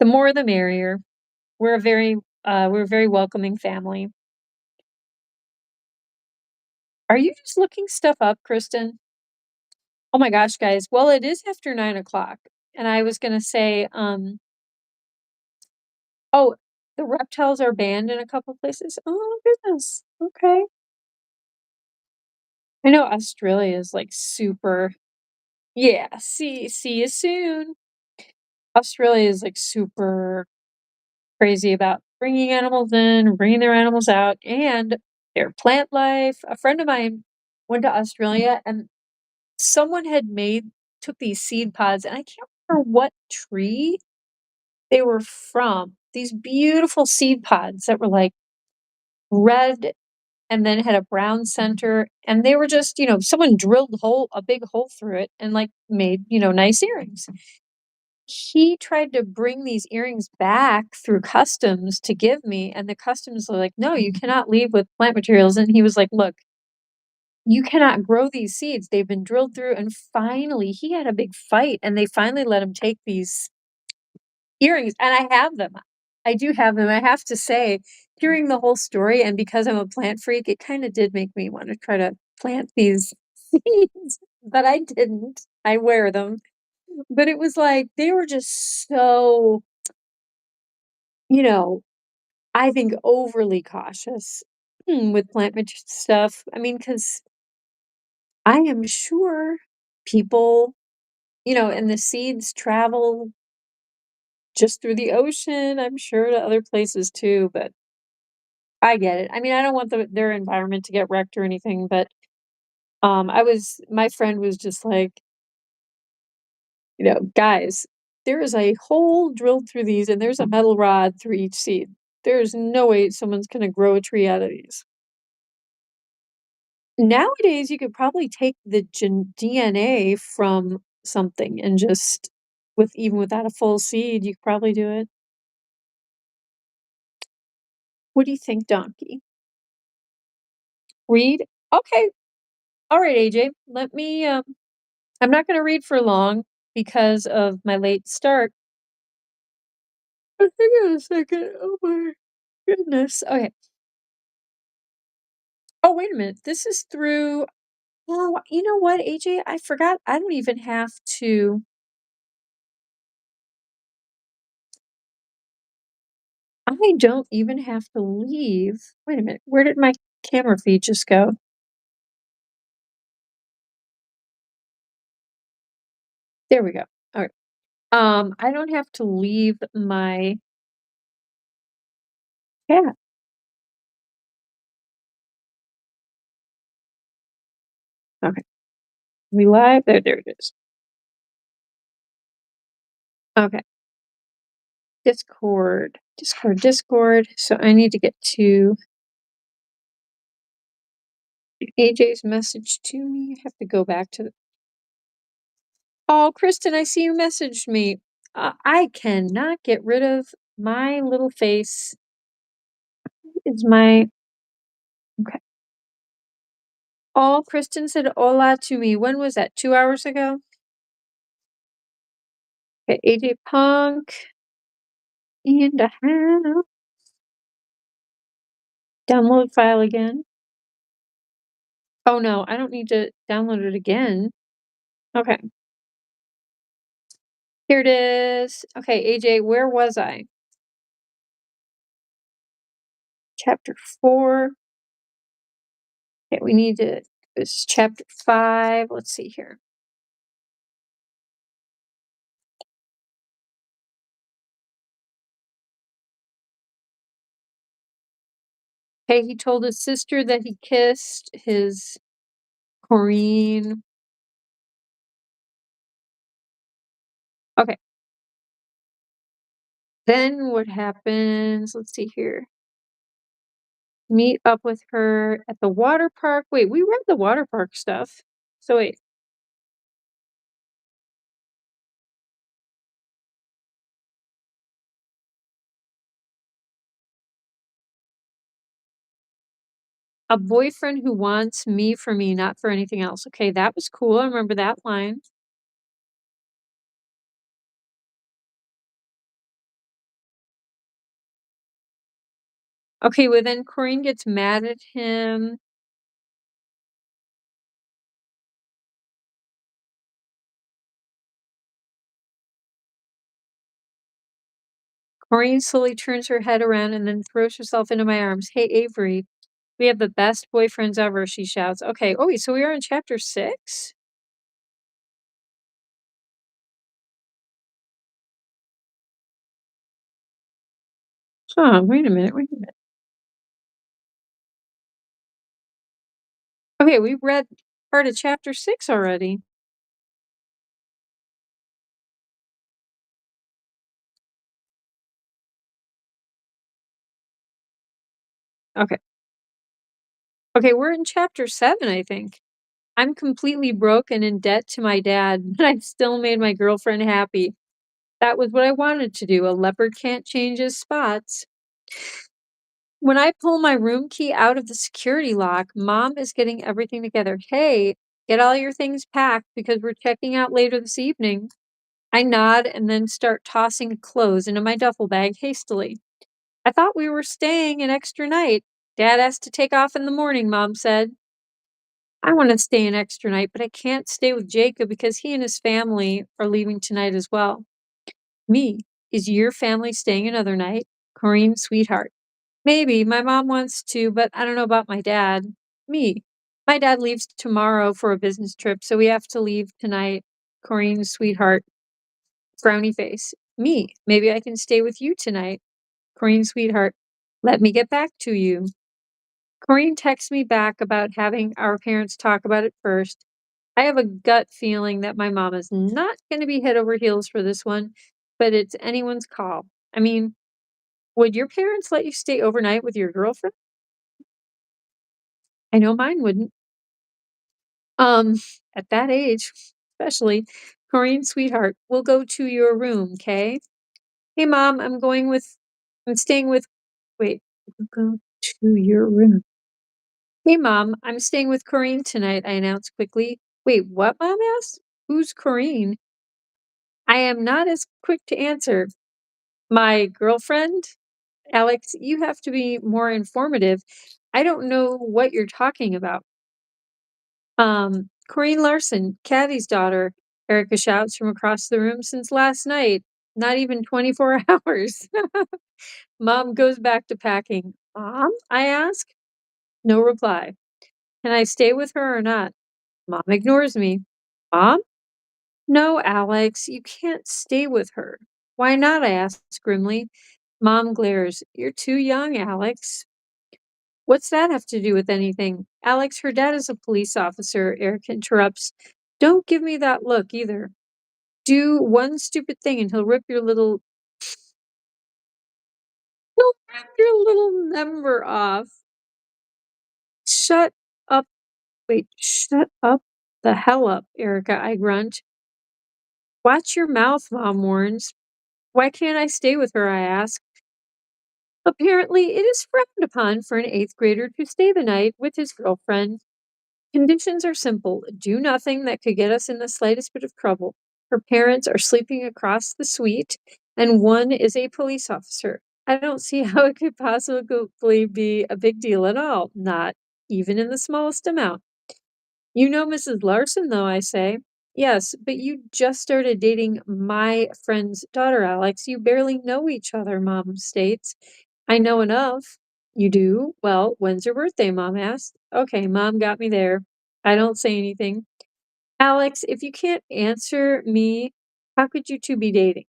The more the merrier. We're a very welcoming family. Are you just looking stuff up, Kristen? Oh my gosh, guys. Well, it is after 9 o'clock, and I was gonna say, oh, the reptiles are banned in a couple places. Oh goodness. Okay. I know Australia is like super. Yeah. See you soon. Australia is like super crazy about bringing animals in, bringing their animals out, and their plant life. A friend of mine went to Australia, and someone had made took these seed pods, and I can't remember what tree they were from. These beautiful seed pods that were, like, red and then had a brown center, and they were just, someone drilled a big hole through it and, like, made, nice earrings. He tried to bring these earrings back through customs to give me, and the customs were like, "No, you cannot leave with plant materials," and he was like, "Look, you cannot grow these seeds, they've been drilled through," and finally, he had a big fight, and they finally let him take these earrings, and I have them. I do have them. I have to say, hearing the whole story and because I'm a plant freak, it kinda did make me wanna try to plant these seeds, but I didn't. I wear them. But it was like, they were just so, you know, I think overly cautious, with stuff. I mean, because I am sure people, and the seeds travel just through the ocean, I'm sure to other places too, but I get it. I mean, I don't want their environment to get wrecked or anything, but, my friend was just like, "Guys, there is a hole drilled through these, and there's a metal rod through each seed. There's no way someone's gonna grow a tree out of these." Nowadays, you could probably take the DNA from something and just even without a full seed, you could probably do it. What do you think, donkey? Read? Okay. Alright, AJ. I'm not gonna read for long because of my late start. Hang on a second. Oh my goodness. Okay. Oh, wait a minute. This is through Oh, you know what, AJ? I forgot I don't even have to leave. Wait a minute. Where did my camera feed just go? There we go. Alright. I don't have to leave my chat. Okay. We live? There it is. Okay. Discord. Discord, Discord. So I need to get to AJ's message to me. I have to go back to the Oh, Kristen, I see you messaged me. I cannot get rid of my little face. Is my Okay. Oh, Kristen said hola to me. When was that? 2 hours ago? Okay, AJ Punk in the house. Download file again. Oh no, I don't need to download it again. Okay, here it is. Okay, AJ, where was I? Chapter 4. Okay, we need to this is chapter 5. Let's see here. Okay, he told his sister that he kissed his Corrine. Okay. Then what happens? Let's see here. Meet up with her at the water park. Wait, we read the water park stuff. So wait. A boyfriend who wants me for me, not for anything else. Okay, that was cool. I remember that line. Okay, well then Corinne gets mad at him. Corinne slowly turns her head around and then throws herself into my arms. Hey, Avery, we have the best boyfriends ever, she shouts. Okay, oh wait, so we are in chapter 6? Huh, wait a minute, wait a minute. Okay, we read part of chapter 6 already. Okay. Okay, we're in chapter 7, I think. I'm completely broke and in debt to my dad, but I still made my girlfriend happy. That was what I wanted to do. A leopard can't change his spots. When I pull my room key out of the security lock, Mom is getting everything together. Hey, get all your things packed because we're checking out later this evening. I nod and then start tossing clothes into my duffel bag hastily. I thought we were staying an extra night. Dad has to take off in the morning, Mom said. I want to stay an extra night, but I can't stay with Jacob because he and his family are leaving tonight as well. Me, is your family staying another night? Corrine, sweetheart. Maybe. My mom wants to, but I don't know about my dad. Me. My dad leaves tomorrow for a business trip, so we have to leave tonight. Corrine, sweetheart. Frowny face. Me. Maybe I can stay with you tonight. Corrine, sweetheart. Let me get back to you. Corrine texts me back about having our parents talk about it first. I have a gut feeling that my mom is not going to be head over heels for this one, but it's anyone's call. I mean, would your parents let you stay overnight with your girlfriend? I know mine wouldn't. Um, at that age, especially. Corrine, sweetheart, we'll go to your room, okay? Hey, Mom, I'm staying with, wait, we'll go to your room. Hey, Mom, I'm staying with Corrine tonight, I announced quickly. Wait, what, Mom asked? Who's Corrine? I am not as quick to answer. My girlfriend? Alex, you have to be more informative. I don't know what you're talking about. Corrine Larson, Caddy's daughter, Erica shouts from across the room since last night. Not even 24 hours. Mom goes back to packing. Mom? I ask. No reply. Can I stay with her or not? Mom ignores me. Mom? No, Alex, you can't stay with her. Why not? I ask grimly. Mom glares. You're too young, Alex. What's that have to do with anything? Alex, her dad is a police officer, Eric interrupts. Don't give me that look either. Do one stupid thing and he'll rip your little member off. Shut up. Wait, shut up the hell up, Erica, I grunt. Watch your mouth, Mom warns. Why can't I stay with her? I ask. Apparently, it is frowned upon for an eighth grader to stay the night with his girlfriend. Conditions are simple. Do nothing that could get us in the slightest bit of trouble. Her parents are sleeping across the suite, and one is a police officer. I don't see how it could possibly be a big deal at all, not even in the smallest amount. You know Mrs. Larson, though, I say. Yes, but you just started dating my friend's daughter, Alex. You barely know each other, Mom states. I know enough. You do? Well, when's your birthday? Mom asked. Okay, Mom got me there. I don't say anything. Alex, if you can't answer me, how could you two be dating?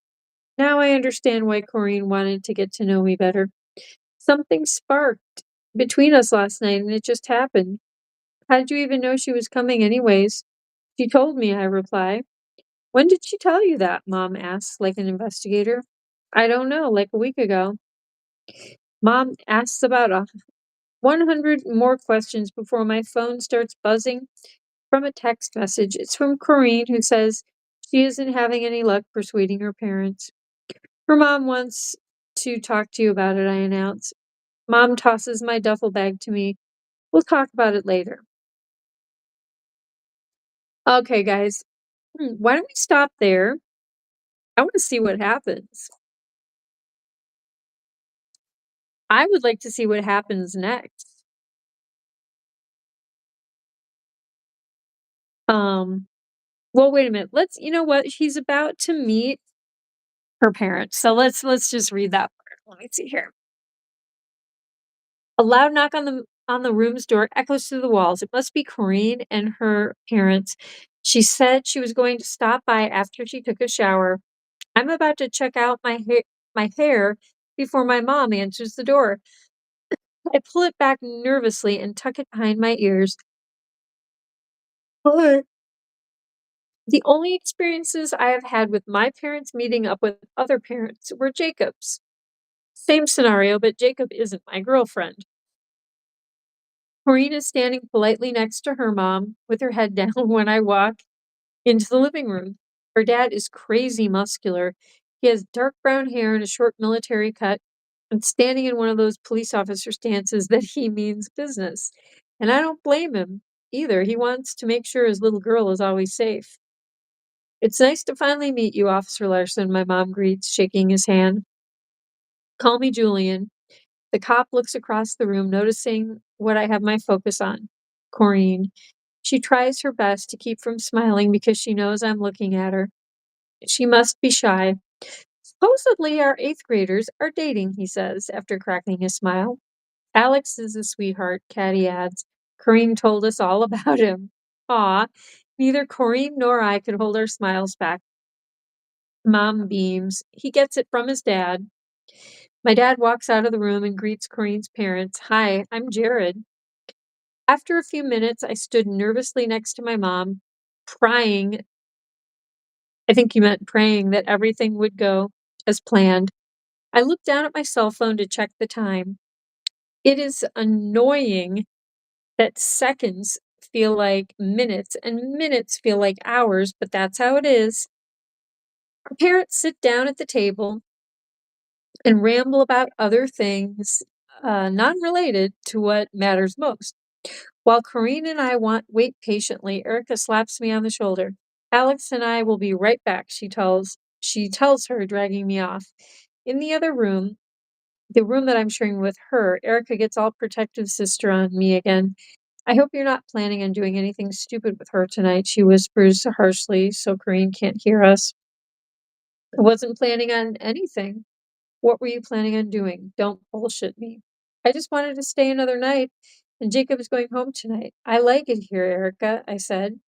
Now I understand why Corrine wanted to get to know me better. Something sparked between us last night and it just happened. How did you even know she was coming anyways? She told me, I reply. When did she tell you that? Mom asks like an investigator. I don't know, like a week ago. Mom asks about 100 more questions before my phone starts buzzing from a text message. It's from Corrine, who says she isn't having any luck persuading her parents. Her mom wants to talk to you about it, I announce. Mom tosses my duffel bag to me. We'll talk about it later. Okay, guys, why don't we stop there? I want to see what happens. I would like to see what happens next. Um, well, wait a minute. You know what? She's about to meet her parents. So let's just read that part. Let me see here. A loud knock on the room's door echoes through the walls. It must be Corrine and her parents. She said she was going to stop by after she took a shower. I'm about to check out my hair before my mom answers the door. I pull it back nervously and tuck it behind my ears. But the only experiences I have had with my parents meeting up with other parents were Jacob's. Same scenario, but Jacob isn't my girlfriend. Maureen is standing politely next to her mom with her head down when I walk into the living room. Her dad is crazy muscular. He has dark brown hair and a short military cut and standing in one of those police officer stances that he means business. And I don't blame him either. He wants to make sure his little girl is always safe. It's nice to finally meet you, Officer Larson, my mom greets, shaking his hand. Call me Julian. The cop looks across the room, noticing what I have my focus on. Corinne. She tries her best to keep from smiling because she knows I'm looking at her. She must be shy. Supposedly, our eighth graders are dating, he says, after cracking a smile. Alex is a sweetheart, Caddy adds. Corinne told us all about him. Aw, neither Corinne nor I could hold our smiles back. Mom beams. He gets it from his dad. My dad walks out of the room and greets Corinne's parents. Hi, I'm Jared. After a few minutes, I stood nervously next to my mom, prying. I think you meant praying that everything would go as planned. I looked down at my cell phone to check the time. It is annoying that seconds feel like minutes and minutes feel like hours, but that's how it is. Our parents sit down at the table and ramble about other things, non related to what matters most. While Corinne and I wait patiently, Erica slaps me on the shoulder. Alex and I will be right back, she tells her, dragging me off. In the other room, the room that I'm sharing with her, Erica gets all protective sister on me again. I hope you're not planning on doing anything stupid with her tonight, she whispers harshly so Corinne can't hear us. I wasn't planning on anything. What were you planning on doing? Don't bullshit me. I just wanted to stay another night, and Jacob is going home tonight. I like it here, Erica, I said.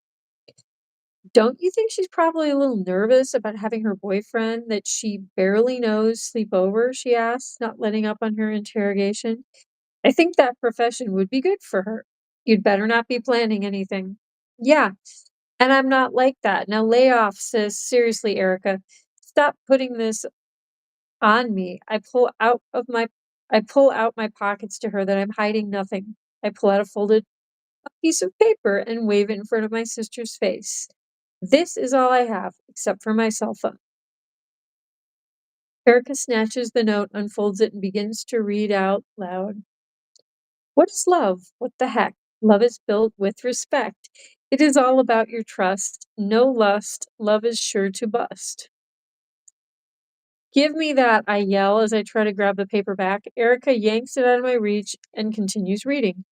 Don't you think she's probably a little nervous about having her boyfriend that she barely knows sleep over? She asked, not letting up on her interrogation. I think that profession would be good for her. You'd better not be planning anything. Yeah, and I'm not like that. Now lay off, sis. Seriously, Erica. Stop putting this on me. I pull out my pockets to her that I'm hiding nothing. I pull out a folded piece of paper and wave it in front of my sister's face. This is all I have, except for my cell phone. Erica snatches the note, unfolds it, and begins to read out loud. What is love? What the heck? Love is built with respect. It is all about your trust. No lust. Love is sure to bust. Give me that, I yell as I try to grab the paperback. Erica yanks it out of my reach and continues reading.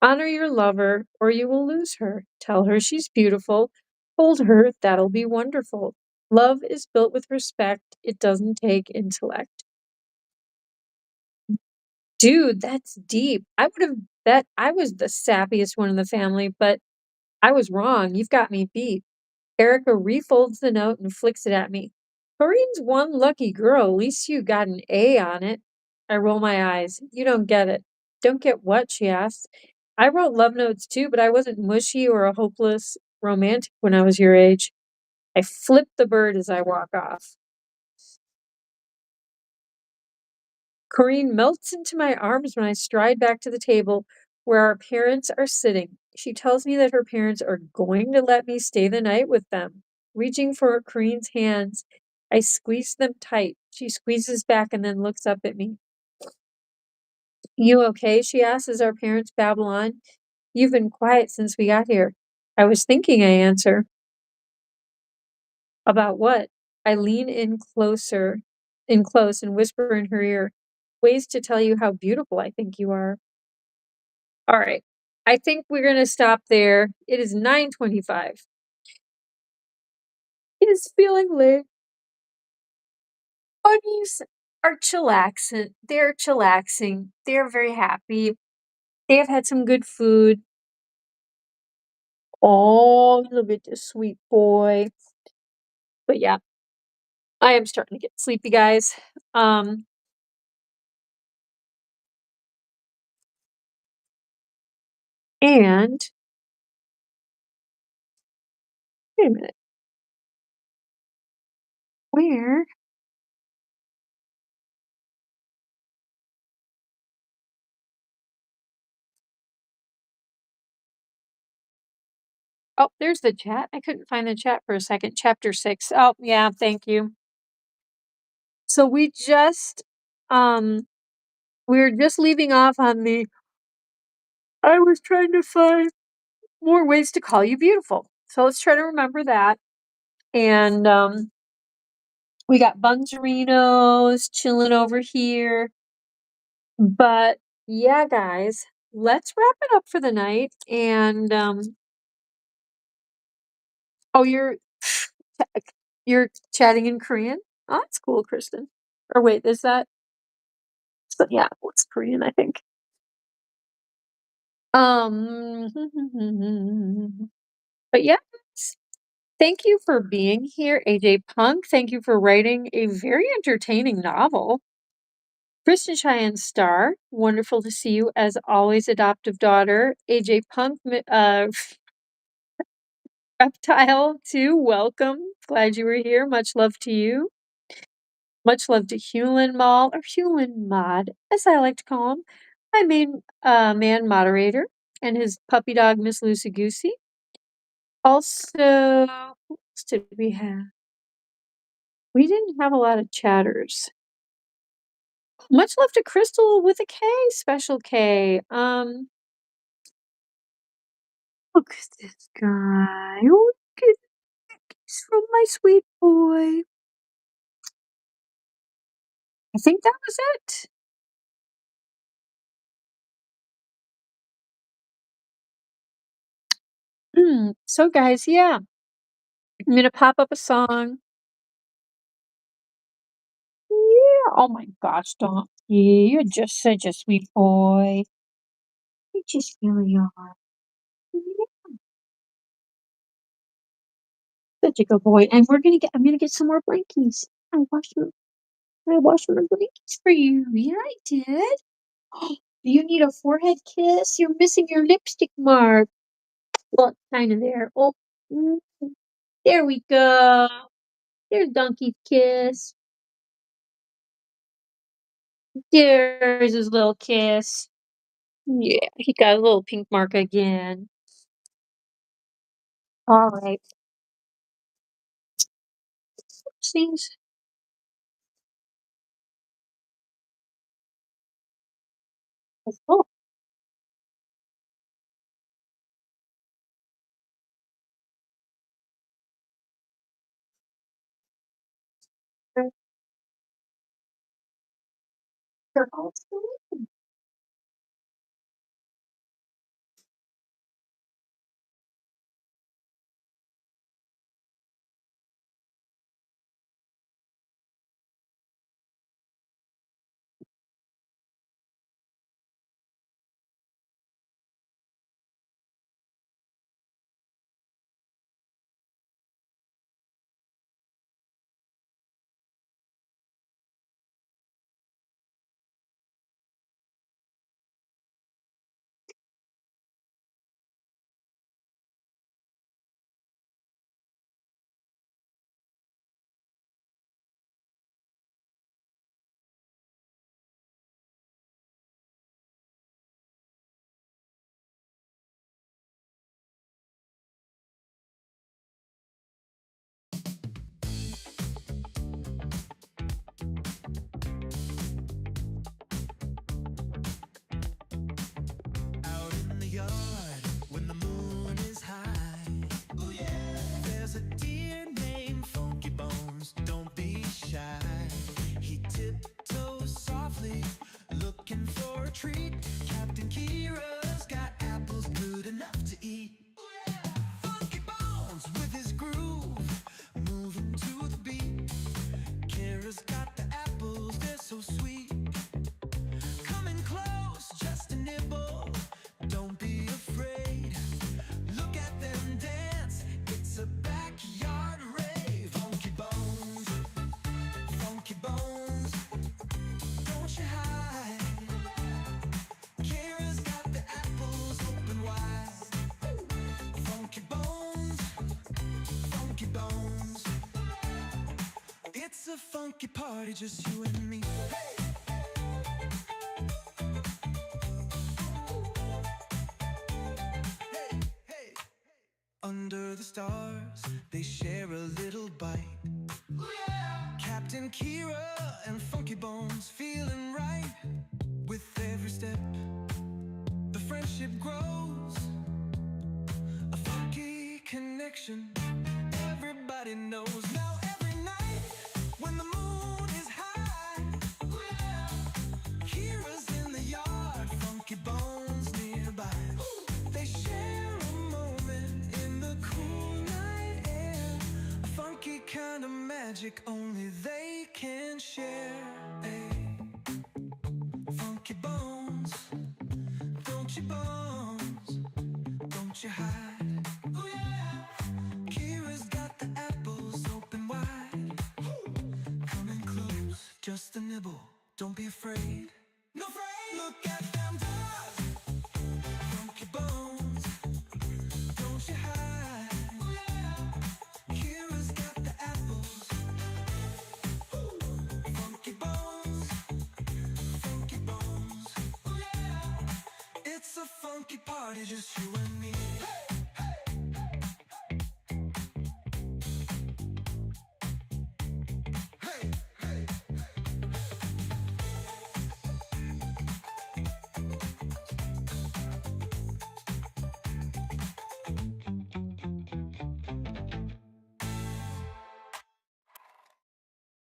Honor your lover, or you will lose her. Tell her she's beautiful. Hold her, that'll be wonderful. Love is built with respect. It doesn't take intellect. Dude, that's deep. I would have bet I was the sappiest one in the family, but I was wrong. You've got me beat. Erica refolds the note and flicks it at me. Corinne's one lucky girl. At least you got an A on it. I roll my eyes. You don't get it. Don't get what? She asks. I wrote love notes too, but I wasn't mushy or a hopeless romantic when I was your age. I flip the bird as I walk off. Corinne melts into my arms when I stride back to the table where our parents are sitting. She tells me that her parents are going to let me stay the night with them. Reaching for Corinne's hands, I squeeze them tight. She squeezes back and then looks up at me. You okay? She asks as our parents babble on. You've been quiet since we got here. I was thinking, I answer. About what? I lean in close, and whisper in her ear, ways to tell you how beautiful I think you are. All right. I think we're going to stop there. It is 9:25. It is feeling late. Bunnies are chillaxing. They're chillaxing. They're very happy. They have had some good food. Oh, look at this sweet boy. But yeah, I am starting to get sleepy, guys. Um, and wait a minute. Where? Oh, there's the chat. I couldn't find the chat for a second. Chapter 6. Oh, yeah, thank you. So we were just leaving off on the I was trying to find more ways to call you beautiful. So let's try to remember that. And we got Bunzerinos chilling over here. But yeah, guys, let's wrap it up for the night. And oh, you're chatting in Korean? Oh, that's cool, Kristen. Or wait, is that so yeah, it's Korean, I think. Um, but yeah, thank you for being here, AJ Punk. Thank you for writing a very entertaining novel. Kristen Cheyenne Star, wonderful to see you as always, adoptive daughter. AJ Punk, Reptile too, welcome. Glad you were here. Much love to you. Much love to Hewlin Mall, or Hewlin Mod, as I like to call him, my main man moderator, and his puppy dog, Miss Lucy Goosey. Also, who else did we have? We didn't have a lot of chatters. Much love to Crystal with a K, special K. Look at this guy. Oh, look at this from my sweet boy. I think that was it. So guys, yeah, I'm gonna pop up a song. Yeah. Oh my gosh, Donkey, you're just such a sweet boy. You just really are. You're such a good boy. And I'm gonna get some more blankies. I washed my blankies for you. Yeah, I did. Do you need a forehead kiss? You're missing your lipstick mark. Well, it's kind of there. Oh, mm, there we go. There's Donkey's kiss. There's his little kiss. Yeah, he got a little pink mark again. All right. Seems. Oh, they're all still. Out in the yard when the moon is high. Ooh, yeah. There's a deer named Funky Bones. Don't be shy. He tiptoes softly, looking for a treat. Captain Kira's got apples good enough to eat. Ooh, yeah. Funky Bones with his groove, moving to the beat. Kira's got the apples, they're so sweet. Coming close, just a nibble. Don't be afraid. Look at them dance. It's a backyard rave. Funky Bones, Funky Bones. Don't you hide. Kira's got the apples open wide. Funky Bones, Funky Bones. It's a funky party, just you and me. Under the stars, they share a little bite. Ooh, yeah. Captain Kira and Funky Bones feeling right. With every step, the friendship grows. A funky connection, everybody knows. Now every night, when the moon is high, ooh, yeah. Kira's in the funky kind of magic only they can share. Hey, funky bones, don't you bones, don't you hide. Oh yeah, Kira's got the apples open wide. Coming close, just a nibble, don't be afraid. No afraid, look at them dogs. Funky bones, don't you hide. Oh yeah, Kira's got the apples. Funky bones, funky bones. Oh yeah, it's a funky party, just you and me. Hey, hey,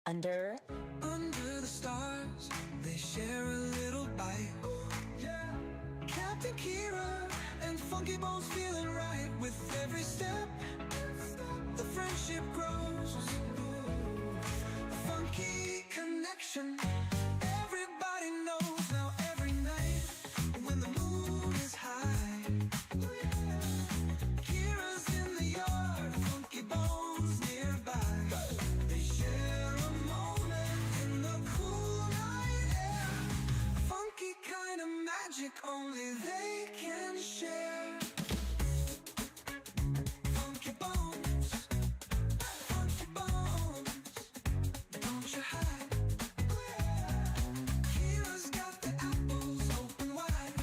Under Under the stars, they share a little bite. Yeah, Captain Kira and Funky Bones feeling right with every step. The friendship grows. Funky connection. Everybody knows now every night when the moon is high. Kira's in the yard, Funky Bones nearby. They share a moment in the cool night air. Funky kind of magic only they can share. Funky bones, don't you hide. Kira's got the apples open wide.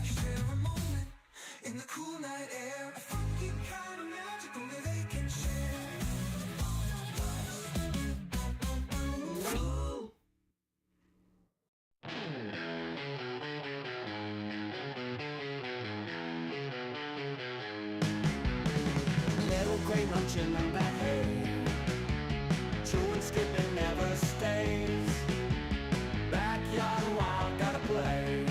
Share a moment in the cool night air. Funky kind of magic only they can share. Little gray munching on the hay, chewing, skipping, never stays. Backyard wild, gotta play,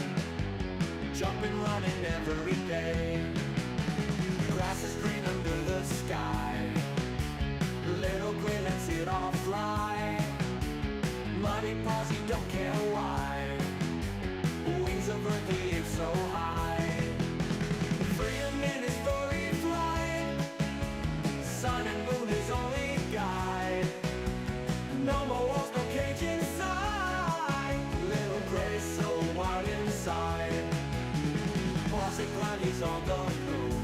jumping, running every day. Grass is green under the sky, little gray lets it all fly. Muddy paws, you don't care why, wings of earth, the ape so high. Freedom in his furry flight, sun and moon is only guide. No more walls, no cage inside, little gray so wild inside. Bossy grind, he's on the move,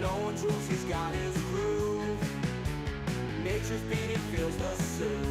no one's rules, he's got his groove. Nature's beat, he feels the soothe.